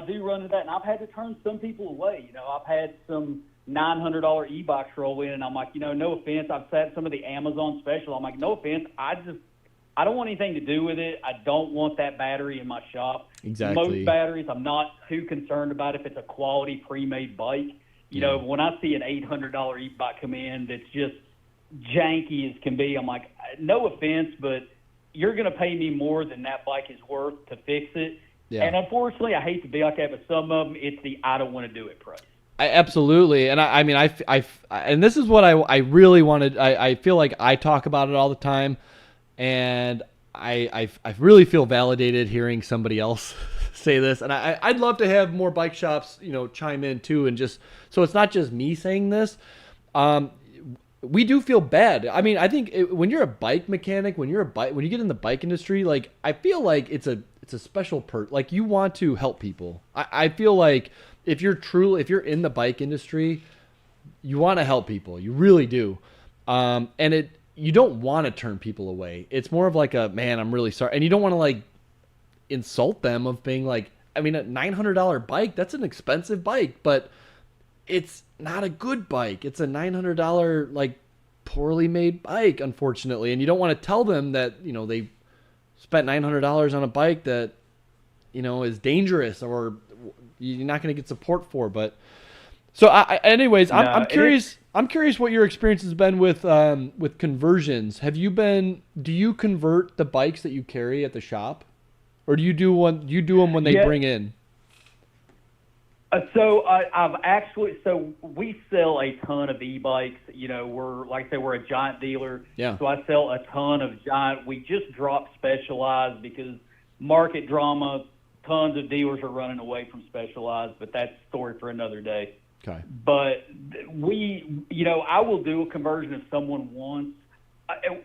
do run into that, and I've had to turn some people away. I've had some $900 e-bikes roll in, and I'm like, no offense. I've sat some of the Amazon special. I'm like, no offense. I don't want anything to do with it. I don't want that battery in my shop. Exactly. Most batteries, I'm not too concerned about if it's a quality pre-made bike. When I see an $800 e-bike come in that's just janky as can be, I'm like, no offense, but you're going to pay me more than that bike is worth to fix it. Yeah. And unfortunately, I hate to be like that, but some of them, it's the I don't want to do it price. Absolutely. And I mean, and this is what I really wanted. I feel like I talk about it all the time, and I really feel validated hearing somebody else say this. And I'd love to have more bike shops, chime in too. And just, so it's not just me saying this. We do feel bad. I mean, I think when you're a bike mechanic, when you get in the bike industry, like, I feel like it's a special perk. Like, you want to help people. I feel like if you're in the bike industry, you want to help people. You really do. And you don't want to turn people away. It's more of like man, I'm really sorry. And you don't want to like insult them of being like, I mean, a $900 bike, that's an expensive bike, but it's not a good bike. It's a $900 like poorly made bike, unfortunately. And you don't want to tell them that, they spent $900 on a bike that, is dangerous or you're not going to get support for. But so I'm curious. I'm curious what your experience has been with conversions. Do you convert the bikes that you carry at the shop, or do you do them when they bring in? So we sell a ton of e-bikes. We're a Giant dealer. Yeah. So I sell a ton of Giant. We just dropped Specialized because market drama. Tons of dealers are running away from Specialized, but that's a story for another day. Okay. But I will do a conversion if someone wants.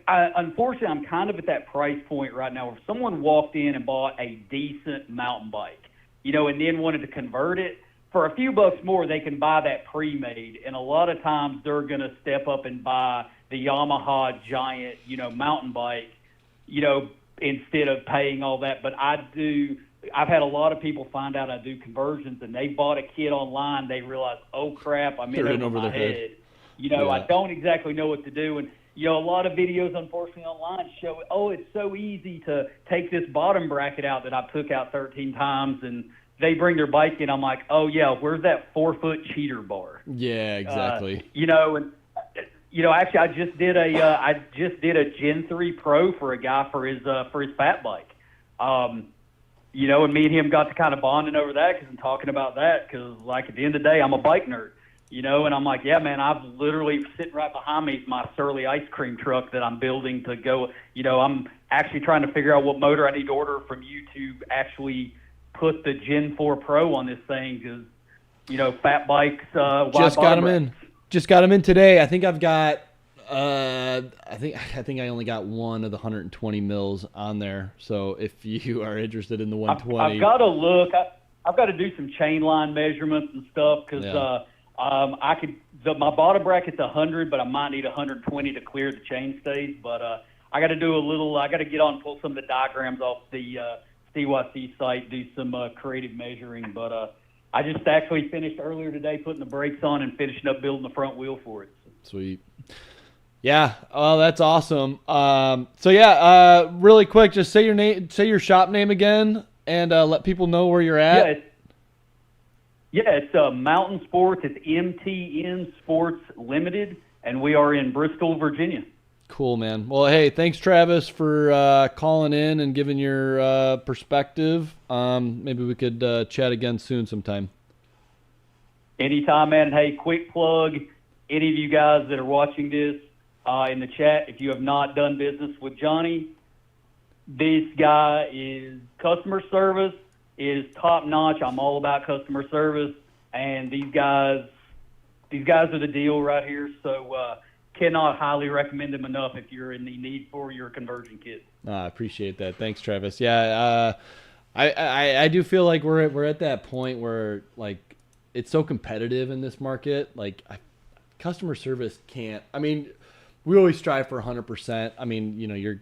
Unfortunately, I'm kind of at that price point right now where if someone walked in and bought a decent mountain bike, and then wanted to convert it, for a few bucks more, they can buy that pre-made. And a lot of times they're going to step up and buy the Yamaha Giant, mountain bike, instead of paying all that. But I've had a lot of people find out I do conversions, and they bought a kit online. They realized, oh crap, I'm in over my head. I don't exactly know what to do. And, a lot of videos, unfortunately, online show, it's so easy to take this bottom bracket out that I took out 13 times, and they bring their bike in. I'm like, oh yeah, where's that 4-foot cheater bar? Yeah, exactly. Actually, I just did a Gen 3 Pro for a guy for his fat bike. And me and him got to kind of bonding over that because I'm talking about that because, like, at the end of the day, I'm a bike nerd, and I'm like, yeah, man, I've literally sitting right behind me is my Surly ice cream truck that I'm building to go. I'm actually trying to figure out what motor I need to order from you to actually put the Gen 4 Pro on this thing because, fat bikes. Just got them in. Just got them in today. I think I've got. I think I only got one of the 120 mils on there. So if you are interested in the 120, I've got to look. I've got to do some chain line measurements and stuff because my bottom bracket's 100, but I might need 120 to clear the chain stays. But I got to do I got to get on and pull some of the diagrams off the CYC site, do some creative measuring. But I just actually finished earlier today putting the brakes on and finishing up building the front wheel for it. Sweet. Yeah. Oh, that's awesome. Really quick, just say your name, say your shop name again, and let people know where you're at. It's Mountain Sports. It's MTN Sports Limited, and we are in Bristol, Virginia. Cool, man. Well, hey, thanks, Travis, for calling in and giving your perspective. Maybe we could chat again soon sometime. Anytime, man. Hey, quick plug. Any of you guys that are watching this in the chat, if you have not done business with Johnny, this guy is customer service is top notch. I'm all about customer service, and these guys are the deal right here. So cannot highly recommend them enough if you're in the need for your conversion kit. I appreciate that. Thanks, Travis. Yeah, I do feel like we're at that point where like it's so competitive in this market. Like customer service can't. I mean, we always strive for 100%. I mean, you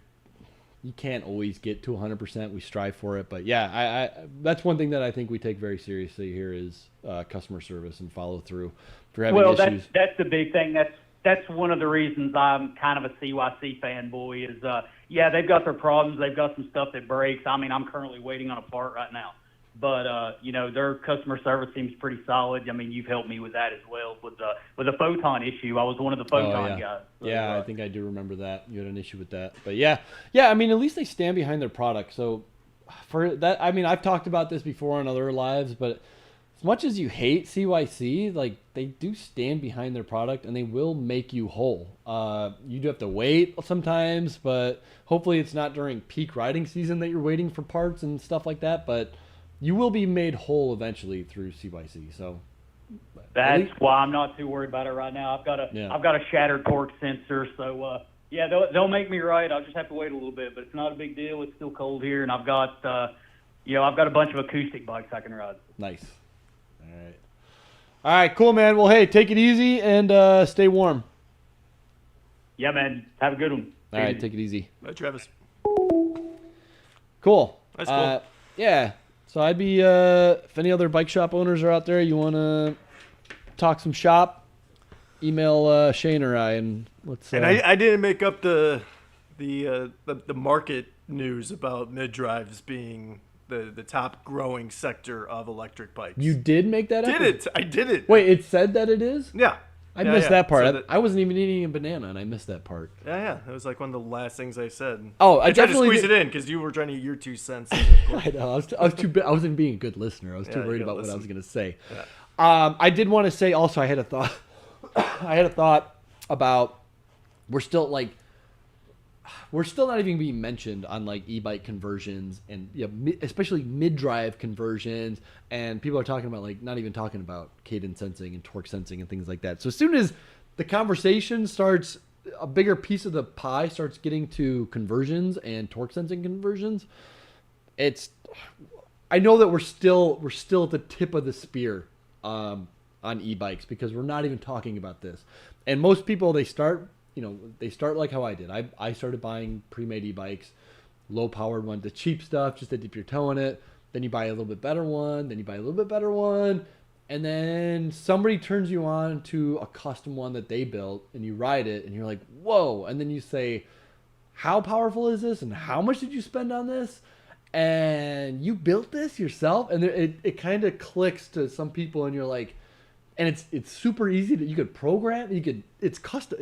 can't always get to 100%. We strive for it, but yeah, I that's one thing that I think we take very seriously here is customer service and follow through for having issues. That's the big thing. That's one of the reasons I'm kind of a CYC fanboy is, they've got their problems. They've got some stuff that breaks. I mean, I'm currently waiting on a part right now. But, their customer service seems pretty solid. I mean, you've helped me with that as well. With the photon issue, I was one of the photon guys. So, I think I do remember that. You had an issue with that. But, yeah, I mean, at least they stand behind their product. So, for that, I mean, I've talked about this before on other lives, but as much as you hate CYC, like they do stand behind their product and they will make you whole. You do have to wait sometimes, but hopefully it's not during peak riding season that you're waiting for parts and stuff like that. But you will be made whole eventually through CYC. So that's why I'm not too worried about it right now. I've got a shattered torque sensor, so they'll make me right. I'll just have to wait a little bit, but it's not a big deal. It's still cold here, and I've got a bunch of acoustic bikes I can ride. Nice. All right, cool, man. Well, hey, take it easy and stay warm. Yeah, man. Have a good one. All right, take it easy. Bye, Travis. Cool. That's cool. Yeah. So I'd be, if any other bike shop owners are out there, you want to talk some shop, email Shane or I, and let's. And I didn't make up the market news about mid-drives being the top growing sector of electric bikes. You did make that up? I did it. Wait, it said that it is? Yeah. I missed that part. I wasn't even eating a banana, and I missed that part. Yeah. It was like one of the last things I said. Oh, I tried to squeeze it in because you were trying to get your 2 cents. I know. I wasn't being a good listener. I was too worried about what I was going to say. Yeah. I did want to say also I had a thought. About we're still not even being mentioned on like e-bike conversions and especially mid-drive conversions, and people are talking about like not even talking about cadence sensing and torque sensing and things like that. So as soon as the conversation starts, a bigger piece of the pie starts getting to conversions and torque sensing conversions, I know that we're still at the tip of the spear on e-bikes because we're not even talking about this. And most people, they start like how I did. I started buying pre-made e-bikes, low-powered ones, the cheap stuff, just to dip your toe in it. Then you buy a little bit better one. Then you buy a little bit better one. And then somebody turns you on to a custom one that they built, and you ride it, and you're like, whoa. And then you say, how powerful is this? And how much did you spend on this? And you built this yourself? And it kind of clicks to some people, and you're like, and it's super easy that you could program. It's custom.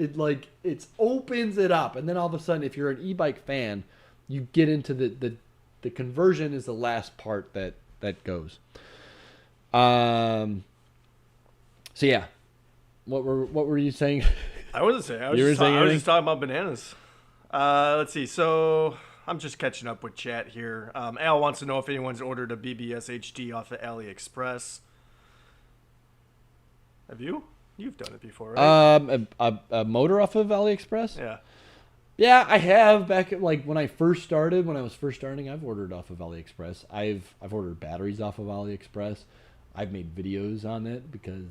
It opens it up, and then all of a sudden, if you're an e-bike fan, you get into the conversion is the last part that goes. So yeah, what were you saying? I wasn't saying. I was just talking about bananas. Let's see. So I'm just catching up with chat here. Al wants to know if anyone's ordered a BBS HD off of AliExpress. Have you? You've done it before, right? A motor off of AliExpress? Yeah. Yeah, I have. Back at, like when I was first starting, I've ordered off of AliExpress. I've ordered batteries off of AliExpress. I've made videos on it because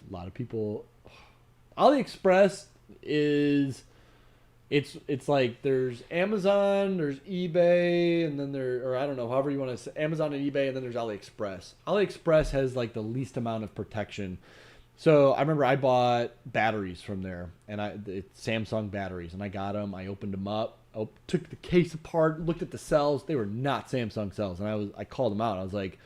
a lot of people. AliExpress is It's like there's Amazon, there's eBay, and then or I don't know, however you want to say, Amazon and eBay, and then there's AliExpress. AliExpress has like the least amount of protection. So I remember I bought batteries from there, and it's Samsung batteries, and I got them. I opened them up, took the case apart, looked at the cells. They were not Samsung cells, and I called them out. I was like,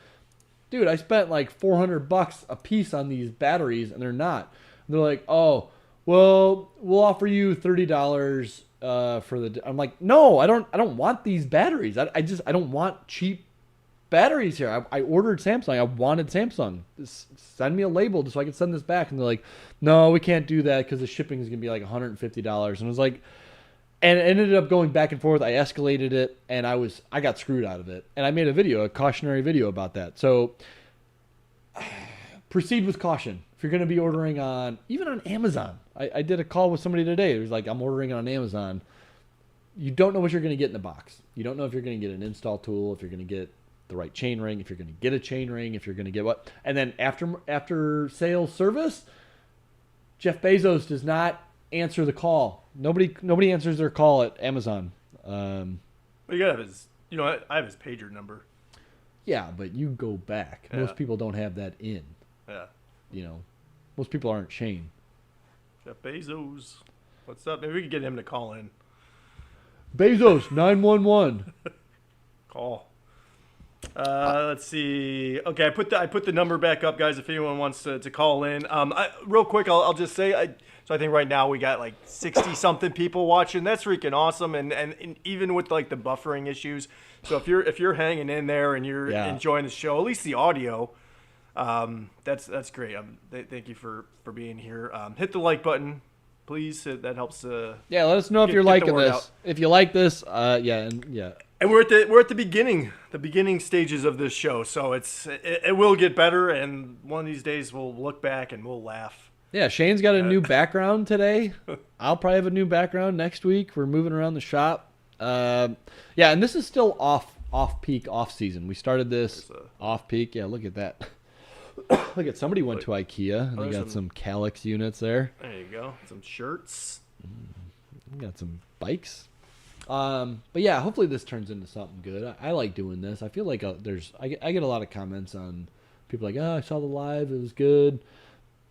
dude, I spent like $400 a piece on these batteries, and they're not. And they're like, oh, well, we'll offer you $30 for the. I'm like, no, I don't want these batteries. I don't want cheap batteries here. I ordered Samsung. I wanted Samsung. Just send me a label so I can send this back. And they're like, no, we can't do that because the shipping is gonna be like $150. And I was like, and it ended up going back and forth. I escalated it, and I got screwed out of it. And I made a cautionary video about that. So proceed with caution. If you're going to be ordering even on Amazon, I did a call with somebody today. It was like, I'm ordering on Amazon. You don't know what you're going to get in the box. You don't know if you're going to get an install tool, if you're going to get the right chain ring, if you're going to get a chain ring, if you're going to get what. And then after sales service, Jeff Bezos does not answer the call. Nobody answers their call at Amazon. Well, you gotta have his. I have his pager number. Yeah, but you go back. Yeah. Most people don't have that in. Yeah. Most people aren't Shane. Jeff Bezos. What's up? Maybe we could get him to call in. Bezos 911. Call. Let's see. Okay, I put the number back up, guys. If anyone wants to call in, real quick, I'll just say, I think right now we got like 60 something people watching. That's freaking awesome, and even with like the buffering issues. So if you're hanging in there and you're enjoying the show, at least the audio, that's great. Thank you for being here. Hit the like button, please. That helps. Yeah, let us know if you're liking this. Out. If you like this, yeah. And we're at the beginning stages of this show, so it will get better, and one of these days we'll look back and we'll laugh. Yeah, Shane's got a new background today. I'll probably have a new background next week. We're moving around the shop. And this is still off peak, off season. We started this off peak. Yeah, look at that. Look at somebody went to IKEA and they got some Calyx units there. There you go. Some shirts. We got some bikes. But yeah, hopefully this turns into something good. I like doing this. I feel like I get a lot of comments on people like, oh, I saw the live, it was good.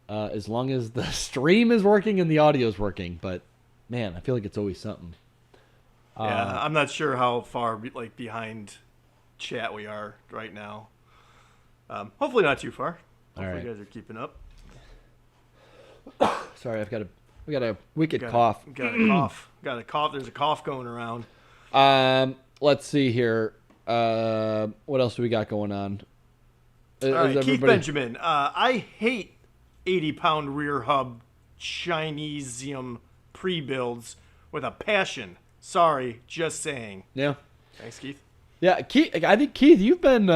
As long as the stream is working and the audio is working, but man, I feel like it's always something. Yeah, I'm not sure how far behind chat we are right now. Hopefully not too far. Hopefully you guys are keeping up. Sorry, we got a wicked cough. Got a cough. There's a cough going around. Let's see here. What else do we got going on? All right, Keith Benjamin. I hate 80-pound rear hub Chinesium pre-builds with a passion. Sorry, just saying. Yeah. Thanks, Keith. Yeah, Keith. I think Keith, you've been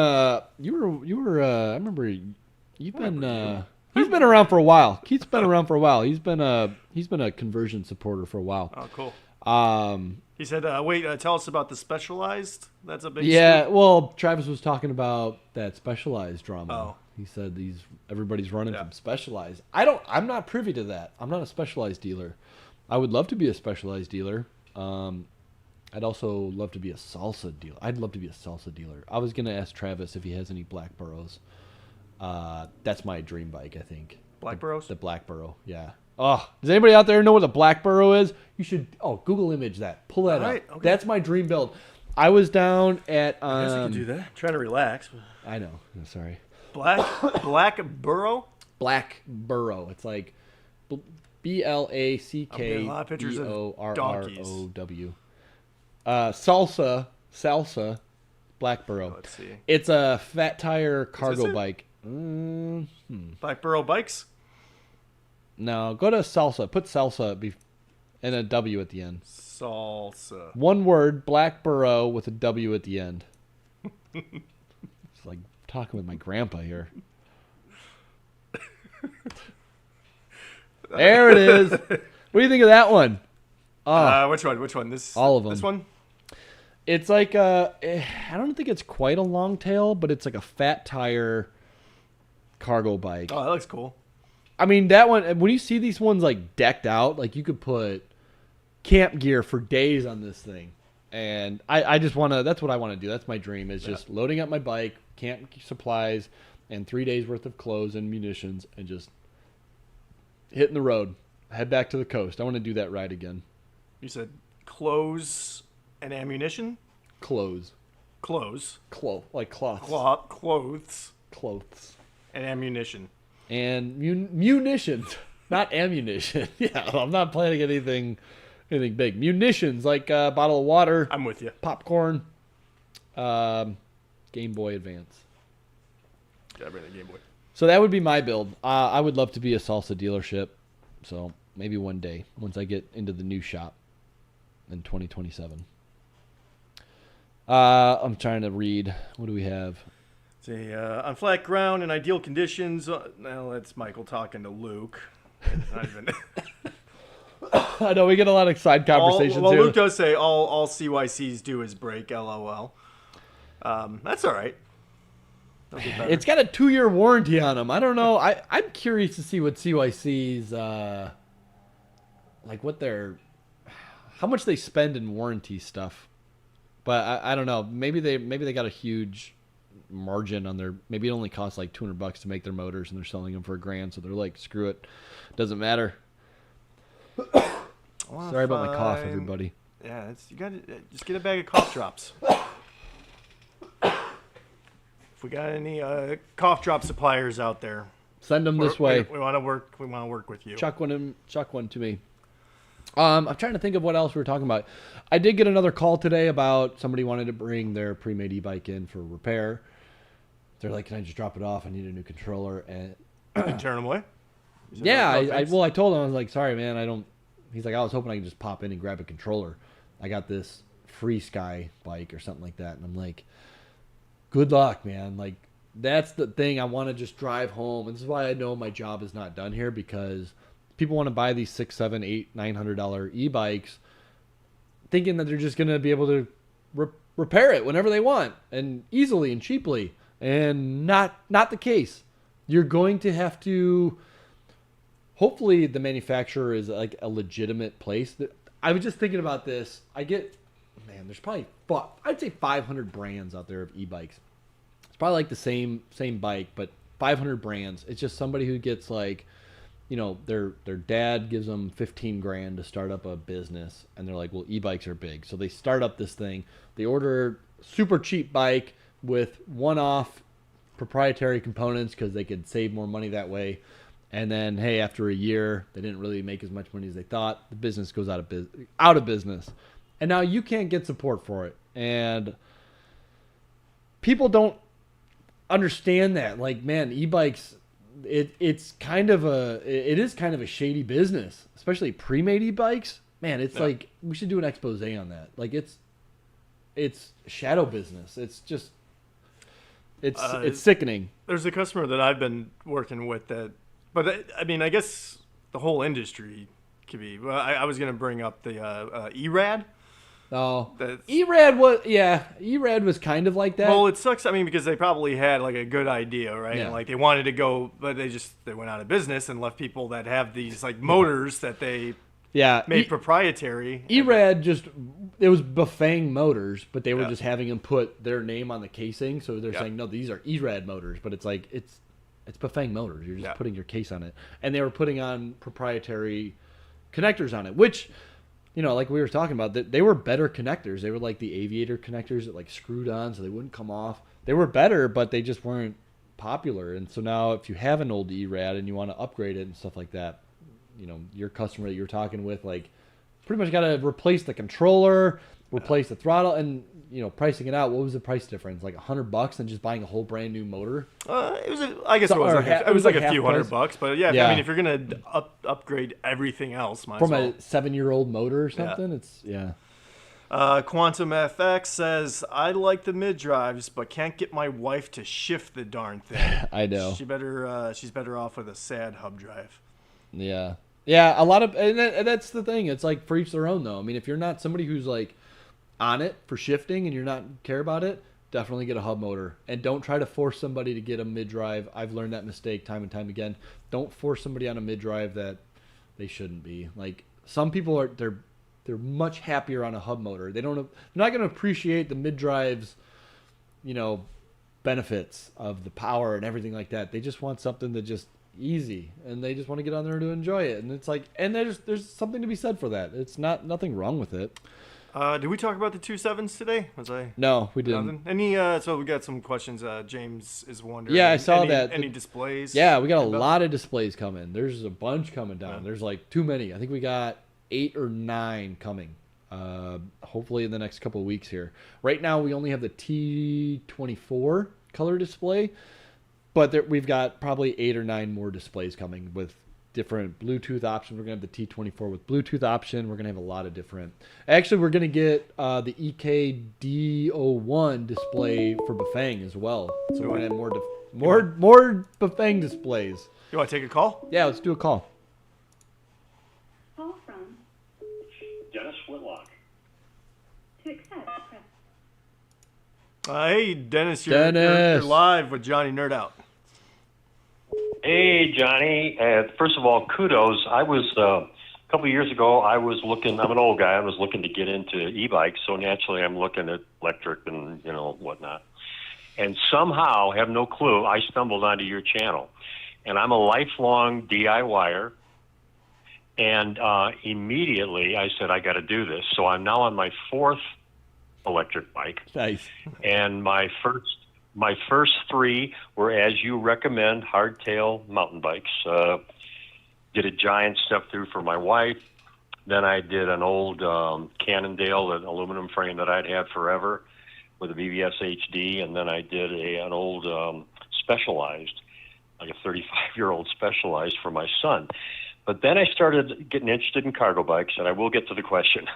you were. I remember you've been. He's been around for a while. Keith's been around for a while. He's been a conversion supporter for a while. Oh, cool. He said, "Wait, tell us about the Specialized. That's a big." Yeah, well, Travis was talking about that Specialized drama. Oh. He said everybody's running from Specialized. I'm not privy to that. I'm not a Specialized dealer. I would love to be a Specialized dealer. I'd also love to be a Salsa dealer. I'd love to be a Salsa dealer. I was gonna ask Travis if he has any Black Burrows. That's my dream bike, I think. Black Burrows? The Black Burrow, yeah. Oh, does anybody out there know what a Black Burrow is? You should. Oh, Google image that. Pull that up. Okay. That's my dream build. I was down at. I guess I can do that. I'm trying to relax. I know. I'm sorry. Black Burrow. Black Burrow. It's like BLACKBORROW. Salsa. Black Burrow. Let's see. It's a fat tire cargo bike. Black Burrow bikes? No, go to Salsa. Put Salsa and a W at the end. Salsa. One word, Black Burrow with a W at the end. It's like talking with my grandpa here. There it is. What do you think of that one? Which one? All of them. This one? It's like I don't think it's quite a long tail, but it's like a fat tire cargo bike. Oh, that looks cool. I mean, that one, when you see these ones like decked out, like you could put camp gear for days on this thing. And I just want to, that's what I want to do. That's my dream, is just loading up my bike, camp supplies, and 3 days worth of clothes and munitions, and just hitting the road, head back to the coast. I want to do that ride again. You said clothes and ammunition? Clothes. Like cloth. Clothes. Clothes. And ammunition. And munitions, not ammunition. Yeah, I'm not planning anything big. Munitions, like a bottle of water. I'm with you. Popcorn. Game Boy Advance. Gotta bring the Game Boy. So that would be my build. I would love to be a salsa dealership. So maybe one day, once I get into the new shop in 2027. I'm trying to read. What do we have? See, on flat ground in ideal conditions. Well, that's Michael talking to Luke. Not even. I know we get a lot of side conversations well, here. Luke does say all CYCs do is break. LOL. That's all right. It's got a 2-year warranty on them. I don't know. I'm curious to see what CYC's like, how much they spend in warranty stuff. But I don't know. Maybe they got a huge margin on their. Maybe it only costs like $200 to make their motors, and they're selling them for $1,000. So they're like, screw it, doesn't matter. Sorry about my cough, everybody. Yeah, you got to just get a bag of cough drops. If we got any cough drop suppliers out there, send them this way. We want to work. We want to work with you. Chuck one to me. I'm trying to think of what else we were talking about. I did get another call today about somebody wanted to bring their pre-made e-bike in for repair. They're like, "Can I just drop it off? I need a new controller." And turn them away. Yeah, I told him, I was like, "Sorry, man, I don't." He's like, "I was hoping I could just pop in and grab a controller. I got this Free Sky bike or something like that." And I'm like, "Good luck, man." Like, that's the thing. I want to just drive home. And this is why I know my job is not done here, because people want to buy these $600, $700, $800, $900 e-bikes thinking that they're just going to be able to repair it whenever they want and easily and cheaply. And not the case. You're going to have to, hopefully the manufacturer is like a legitimate place. I was just thinking about this. There's probably, I'd say 500 brands out there of e-bikes. It's probably like the same bike, but 500 brands. It's just somebody who gets like, their dad gives them $15,000 to start up a business, and they're like, well, e-bikes are big. So they start up this thing. They order super cheap bike with one-off proprietary components because they could save more money that way. And then, hey, after a year, they didn't really make as much money as they thought. The business goes out of business. And now you can't get support for it. And people don't understand that. Like, man, e-bikes, it is kind of a shady business, especially pre-made e-bikes. Man, it's like, we should do an expose on that. Like, it's shadow business. It's just, it's sickening. There's a customer that I've been working with but I mean, I guess the whole industry could be. Well, I was going to bring up the E-Rad. Oh, E-Rad was kind of like that. Well, it sucks. I mean, because they probably had like a good idea, right? Yeah. And like they wanted to go, but they went out of business and left people that have these like motors that they made proprietary. E-Rad it was Bafang motors, but they were just having them put their name on the casing. So they're saying, no, these are E-Rad motors, but it's like, it's Bafang motors. You're just putting your case on it. And they were putting on proprietary connectors on it, which, like we were talking about, they were better connectors. They were like the aviator connectors that like screwed on so they wouldn't come off. They were better, but they just weren't popular. And so now if you have an old E-Rad and you want to upgrade it and stuff like that, your customer that you're talking with, like, pretty much got to replace the controller, replace the throttle, and pricing it out. What was the price difference? Like $100 and just buying a whole brand new motor? It was like a few $100, but I mean, if you're gonna upgrade everything else, from a 7-year-old motor or something, it's Quantum FX says, I like the mid drives, but can't get my wife to shift the darn thing. I know. She's better off with a sad hub drive. Yeah. Yeah, a lot of, and that's the thing. It's like for each their own, though. I mean, if you're not somebody who's like on it for shifting and you're not care about it, definitely get a hub motor. And don't try to force somebody to get a mid-drive. I've learned that mistake time and time again. Don't force somebody on a mid-drive that they shouldn't be. Like, some people they're much happier on a hub motor. They're not going to appreciate the mid-drive's, benefits of the power and everything like that. They just want something that just easy, and they just want to get on there to enjoy it. And it's like, and there's something to be said for that. It's nothing wrong with it. Did we talk about the 2.7s today? No, we didn't. Nothing? Any? So we got some questions. James is wondering. Yeah, I saw that. Any displays? Yeah, we got a lot of displays coming. There's a bunch coming down. Yeah. There's like too many. I think we got 8 or 9 coming. Hopefully in the next couple of weeks here. Right now we only have the T24 color display, but we've got probably 8 or 9 more displays coming with different Bluetooth options. We're going to have the T24 with Bluetooth option. We're going to have a lot of different. Actually, we're going to get the EKD01 display for Bafang as well. So we're going to have more Bafang displays. You want to take a call? Yeah, let's do a call. Call from Dennis Whitlock. to accept. Press. Hey, Dennis, you're live with JohnnyNerdOut. Hey, Johnny. First of all, kudos. I was, a couple of years ago, I'm an old guy. I was looking to get into e-bikes, so naturally I'm looking at electric and, whatnot. And somehow, have no clue, I stumbled onto your channel. And I'm a lifelong DIYer. And immediately I said, I got to do this. So I'm now on my 4th electric bike. Nice. And my first 3 were, as you recommend, hardtail mountain bikes. Did a giant step through for my wife. Then I did an old Cannondale, an aluminum frame that I'd had forever with a BBS HD. And then I did an old Specialized, like a 35-year-old Specialized for my son. But then I started getting interested in cargo bikes, and I will get to the question.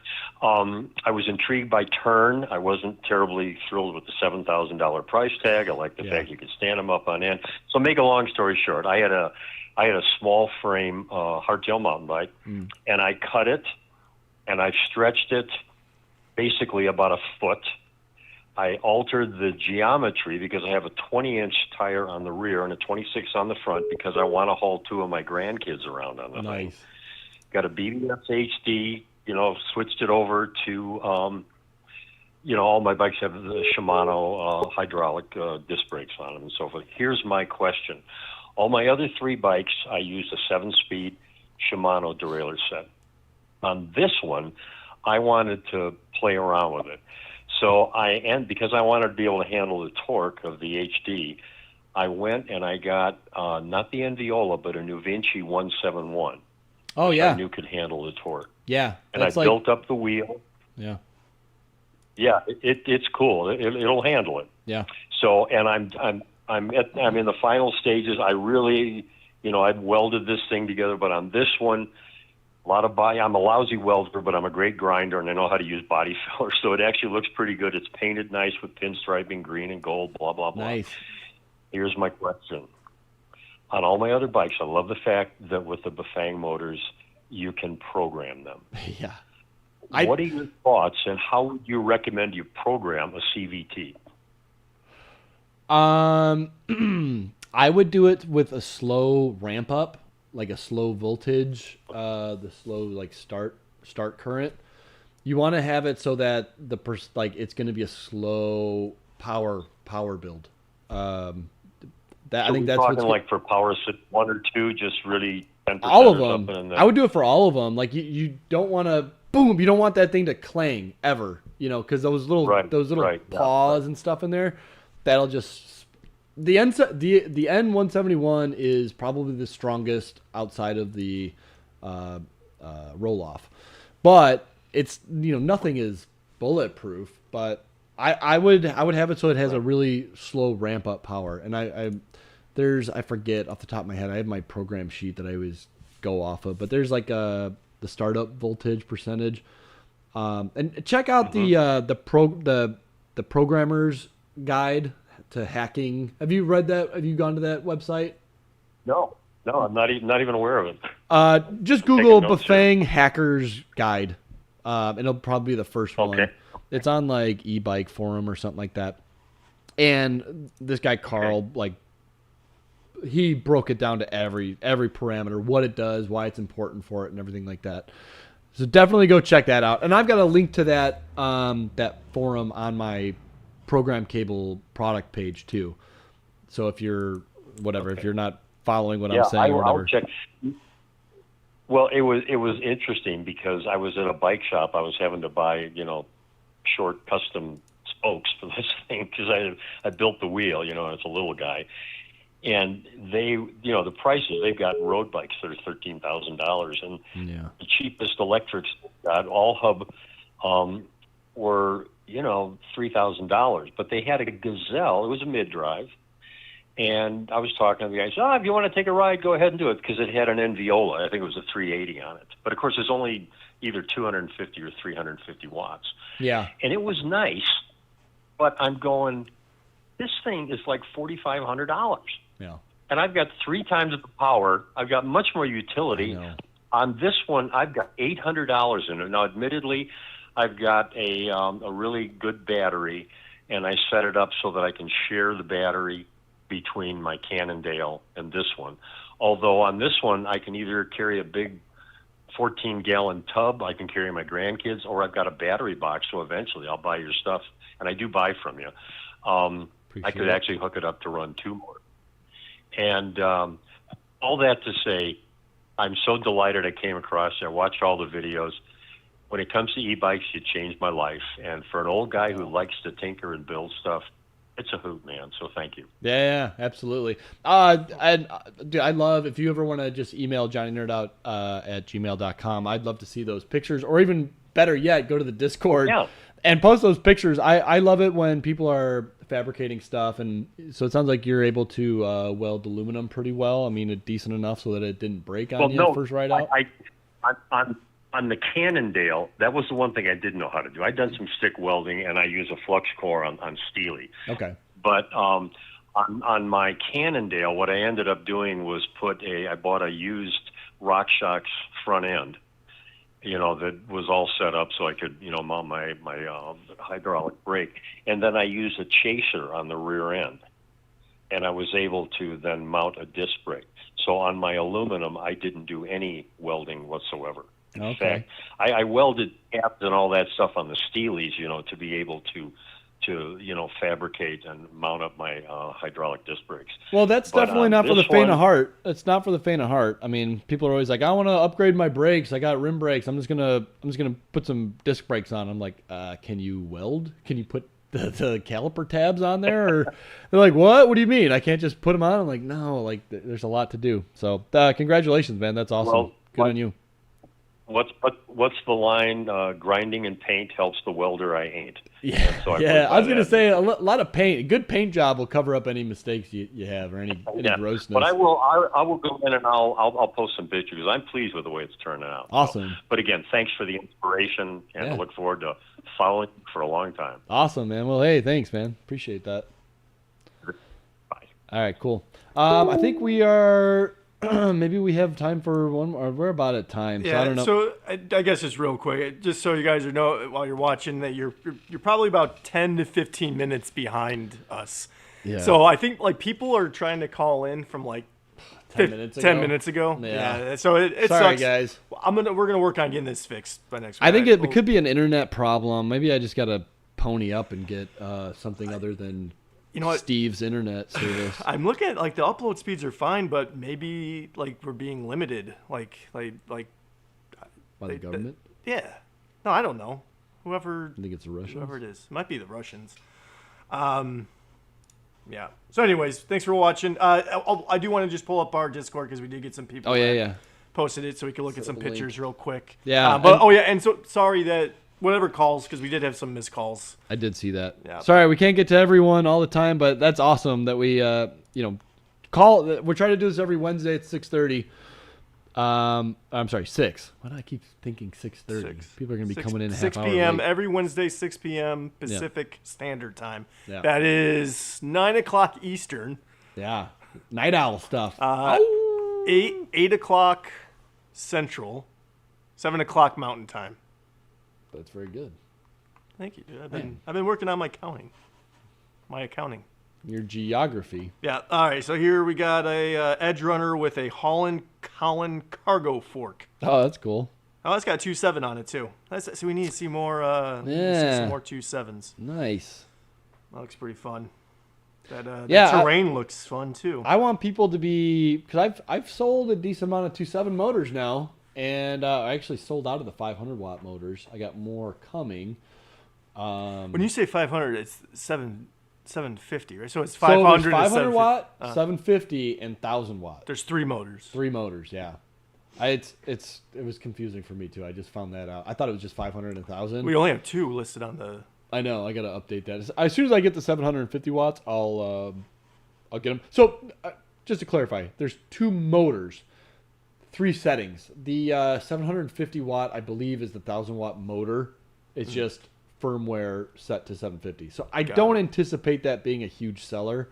I was intrigued by Tern. I wasn't terribly thrilled with the $7,000 price tag. I liked the fact you could stand them up on end. So make a long story short, I had a small frame hardtail mountain bike, and I cut it, and I stretched it basically about a foot. I altered the geometry because I have a 20-inch tire on the rear and a 26 on the front because I want to haul 2 of my grandkids around on the thing. Got a BBS HD, switched it over to, all my bikes have the Shimano hydraulic disc brakes on them and so forth. Here's my question. All my other 3 bikes, I used a 7-speed Shimano derailleur set. On this one, I wanted to play around with it. So because I wanted to be able to handle the torque of the HD, I went and I got not the Enviola, but a New Vinci 171. Oh yeah, I knew could handle the torque. Yeah, and I built up the wheel. Yeah, yeah, it's cool. It'll handle it. Yeah. So and I'm in the final stages. I really, I've welded this thing together, but on this one. I'm a lousy welder, but I'm a great grinder, and I know how to use body filler, so it actually looks pretty good. It's painted nice with pinstriping, green and gold, blah, blah, blah. Nice. Here's my question. On all my other bikes, I love the fact that with the Bafang motors, you can program them. Yeah. What are your thoughts, and how would you recommend you program a CVT? I would do it with a slow ramp up. Like a slow voltage, the slow start current. You want to have it so that it's going to be a slow power build. I think that's talking like for power 1 or 2, just really 10%. All of them. I would do it for all of them. Like you don't want to boom. You don't want that thing to clang ever. Because those little paws and stuff in there, that'll just. The N171 is probably the strongest outside of the roll-off, but it's nothing is bulletproof. But I would have it so it has a really slow ramp up power. And I forget off the top of my head. I have my program sheet that I always go off of, but there's like the startup voltage percentage. And check out the programmer's guide to hacking. Have you read that? Have you gone to that website? No, I'm not even aware of it. Just Google Bafang Hacker's Guide. It'll probably be the first one. Okay. It's on like e-bike forum or something like that. And this guy Carl, he broke it down to every parameter, what it does, why it's important for it, and everything like that. So definitely go check that out. And I've got a link to that that forum on my Program Cable product page too. So if you're if you're not following what I'm saying or whatever. I'll check. Well, it was interesting because I was at a bike shop. I was having to buy, short custom spokes for this thing because I built the wheel, and it's a little guy. And they, the prices, they've got road bikes that are $13,000, and the cheapest electrics got all hub were, $3,000. But they had a Gazelle. It was a mid-drive. And I was talking to the guy. He said, if you want to take a ride, go ahead and do it, because it had an Enviola. I think it was a 380 on it. But, of course, it's only either 250 or 350 watts. Yeah. And it was nice, but I'm going, this thing is like $4,500. Yeah. And I've got 3 times the power. I've got much more utility. On this one, I've got $800 in it. Now, admittedly, I've got a really good battery, and I set it up so that I can share the battery between my Cannondale and this one. Although on this one, I can either carry a big 14-gallon tub, I can carry my grandkids, or I've got a battery box, so eventually I'll buy your stuff, and I do buy from you. I could actually hook it up to run 2 more. And all that to say, I'm so delighted I came across it. I watched all the videos. When it comes to e-bikes, you changed my life. And for an old guy who likes to tinker and build stuff, it's a hoot, man. So thank you. Yeah, absolutely. Dude, I love, if you ever want to just email JohnnyNerdOut at gmail.com, I'd love to see those pictures, or even better yet, go to the Discord and post those pictures. I love it when people are fabricating stuff, and so it sounds like you're able to weld aluminum pretty well. I mean, decent enough so that it didn't break on you first ride out. On the Cannondale, that was the one thing I didn't know how to do. I'd done some stick welding, and I use a flux core on Steely. Okay. But on my Cannondale, what I ended up doing was I bought a used RockShox front end, that was all set up so I could, mount my hydraulic brake. And then I used a chaser on the rear end, and I was able to then mount a disc brake. So on my aluminum, I didn't do any welding whatsoever. In fact, I welded caps and all that stuff on the Steelies, to be able to fabricate and mount up my hydraulic disc brakes. Well, that's definitely not for the faint of heart. It's not for the faint of heart. I mean, people are always like, I want to upgrade my brakes. I got rim brakes. I'm just gonna put some disc brakes on. I'm like, can you weld? Can you put the caliper tabs on there? Or they're like, what? What do you mean? I can't just put them on? I'm like, no. Like, there's a lot to do. So, congratulations, man. That's awesome. Well, good on you. What's the line? Grinding and paint helps the welder I ain't. Yeah, so I was gonna say a lot of paint. A good paint job will cover up any mistakes you have or any grossness. But I will go in and I'll post some pictures. I'm pleased with the way it's turning out. Awesome. So, but again, thanks for the inspiration, and I look forward to following you for a long time. Awesome, man. Well, hey, thanks, man. Appreciate that. Bye. All right, cool. I think we are. Maybe we have time for one more. We're about at time, so I don't know. So I guess it's real quick, just so you guys know while you're watching that you're probably about 10 to 15 minutes behind us. Yeah. So I think people are trying to call in from 10 minutes ago. Yeah. So it sorry, sucks. Guys. We're gonna work on getting this fixed by next week. I think it could be an internet problem. Maybe I just gotta pony up and get something other than. You know what? Steve's internet service. I'm looking at the upload speeds are fine, but maybe we're being limited, by the government. Yeah. No, I don't know. Whoever. I think it's the Russians. Whoever it is, it might be the Russians. Yeah. So, anyways, thanks for watching. I do want to just pull up our Discord because we did get some people. Oh yeah. Posted it so we can look at some pictures real quick. Yeah. And so sorry that. Whatever calls, because we did have some missed calls. I did see that. Yeah. Sorry, we can't get to everyone all the time, but that's awesome that we, call. We're trying to do this every Wednesday at 6:30. I'm sorry, 6. Why do I keep thinking 6:30? People are going to be coming in 6 half hour p.m. late. every Wednesday, 6 p.m. Pacific Standard Time. Yeah. That is 9 o'clock Eastern. Yeah. Night owl stuff. 8 o'clock Central, 7 o'clock Mountain Time. That's very good. Thank you, dude. I've been working on my accounting. Your geography. Yeah. All right. So here we got a Edge Runner with a Holland Collin cargo fork. Oh, that's cool. Oh, it's got a 2.7 on it too. So we need to see more. Yeah. Some more 2.7s. Nice. That looks pretty fun. That Yeah, the terrain looks fun too. I want people to be, because I've sold a decent amount of 2.7 motors now, and I actually sold out of the 500 watt motors. I got more coming. When you say 500, it's 750, right? So it's So 500. there's 500 and watt, 750. 750, and 1,000 watt. There's 3 motors. 3 motors, yeah. It was confusing for me too. I just found that out. I thought it was just 500 and 1,000. We only have 2 listed on the. I know. I gotta update that. As soon as I get the 750 watts, I'll get them. So just to clarify, there's 2 motors, 3 settings. The 750 watt, I believe, is the 1,000 watt motor. It's just firmware set to 750. So I don't anticipate that being a huge seller.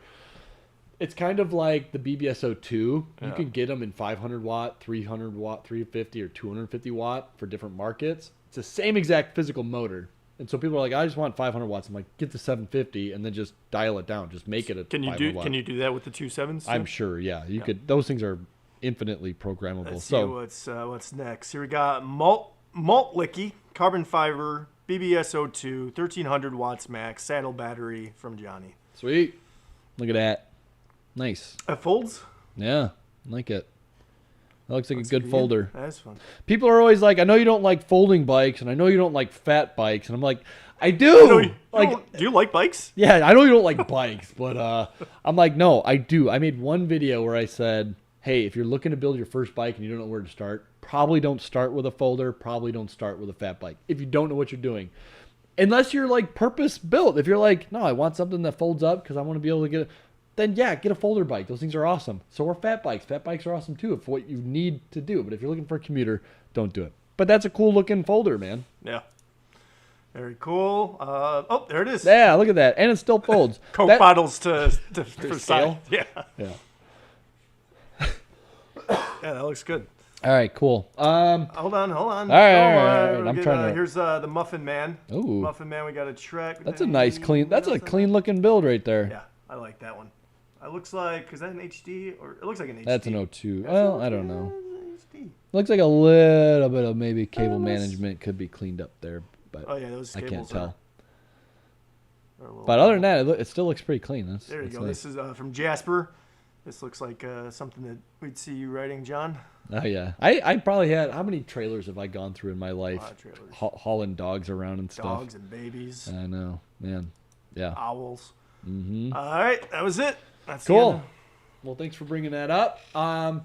It's kind of like the BBS02. You can get them in 500 watt, 300 watt, 350, or 250 watt for different markets. It's the same exact physical motor. And so people are like, I just want 500 watts. I'm like, get the 750 and then just dial it down. Just make it a 500 watt. Can you do that with the 2.7s? I'm sure, yeah. You could. Those things are infinitely programmable. Let's So see what's next. Here we got malt licky carbon fiber BBS02 1300 watts max saddle battery from Johnny. sweet. Look at that. Nice. It folds. Yeah, like it. That looks like Looks a good good. folder. That's fun. People are always like, I know you don't like folding bikes, and I know you don't like fat bikes, and I'm like, I do. Do you like bikes? Yeah, I know you don't like bikes, but I'm like, no, I do. I made one video where I said, hey, if you're looking to build your first bike and you don't know where to start, probably don't start with a folder, probably don't start with a fat bike if you don't know what you're doing. Unless you're like purpose built. If you're like, no, I want something that folds up because I want to be able to get it, then yeah, get a folder bike. Those things are awesome. So are fat bikes. Fat bikes are awesome too if what you need to do. But if you're looking for a commuter, don't do it. But that's a cool looking folder, man. Yeah. Very cool. Oh, there it is. Yeah, look at that. And it still folds. Coke That- bottles for scale? size. Yeah. Yeah. Yeah, that looks good. All right, cool. Hold on. All right. We'll I'm get, trying to. Here's the Muffin Man. Ooh. Muffin Man, we got a Trek. That's a nice clean. That's a clean looking build right there. Yeah, I like that one. It looks like, is that an HD? Or it looks like an HD. That's an 02. That's Well, an I don't know. HD. Looks like a little bit of maybe cable management could be cleaned up there, but Oh, yeah, those I cables can't tell. are a little- But other than that, it still looks pretty clean. There you that's go. nice. This is from Jasper. This looks like something that we'd see you writing, John. Oh yeah, I probably had, how many trailers have I gone through in my life? A lot of trailers. Hauling dogs around and stuff. Dogs and babies. I know, man. Yeah. Owls. Mm-hmm. All right, that was it. That's the Cool. end. Well, thanks for bringing that up.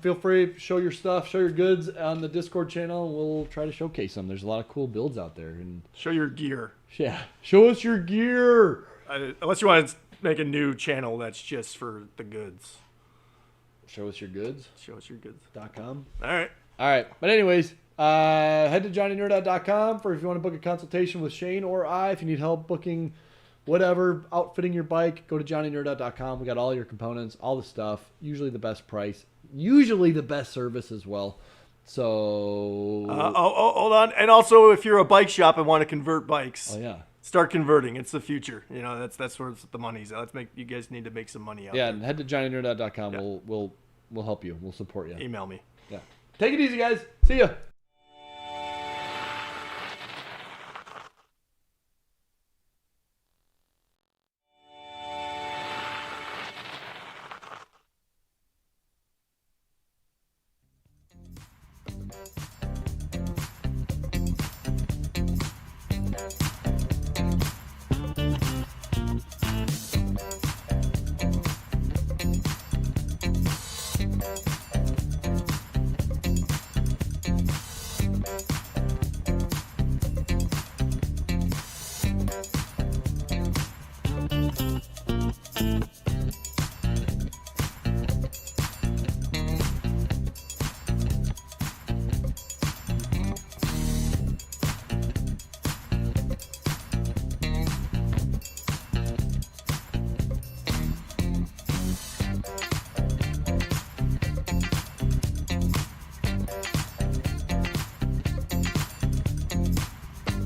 Feel free to show your stuff, show your goods on the Discord channel. And we'll try to showcase them. There's a lot of cool builds out there, and Show your gear. yeah, show us your gear. Unless you want to make a new channel that's just for the goods. Show us your goods. Show us your goods. .com. All right. All right. But anyways, head to JohnnyNerdOut.com for if you want to book a consultation with Shane or I. If you need help booking whatever, outfitting your bike, go to JohnnyNerdOut.com. We got all your components, all the stuff. Usually the best price. Usually the best service as well. So... Hold on. And also, if you're a bike shop and want to convert bikes, oh, yeah. start converting. It's the future. You know, that's where the money's at. You guys need to make some money out Yeah, there. and head to JohnnyNerdOut.com. Yeah. We'll help you. We'll support you. Email me. Yeah. Take it easy, guys. See ya.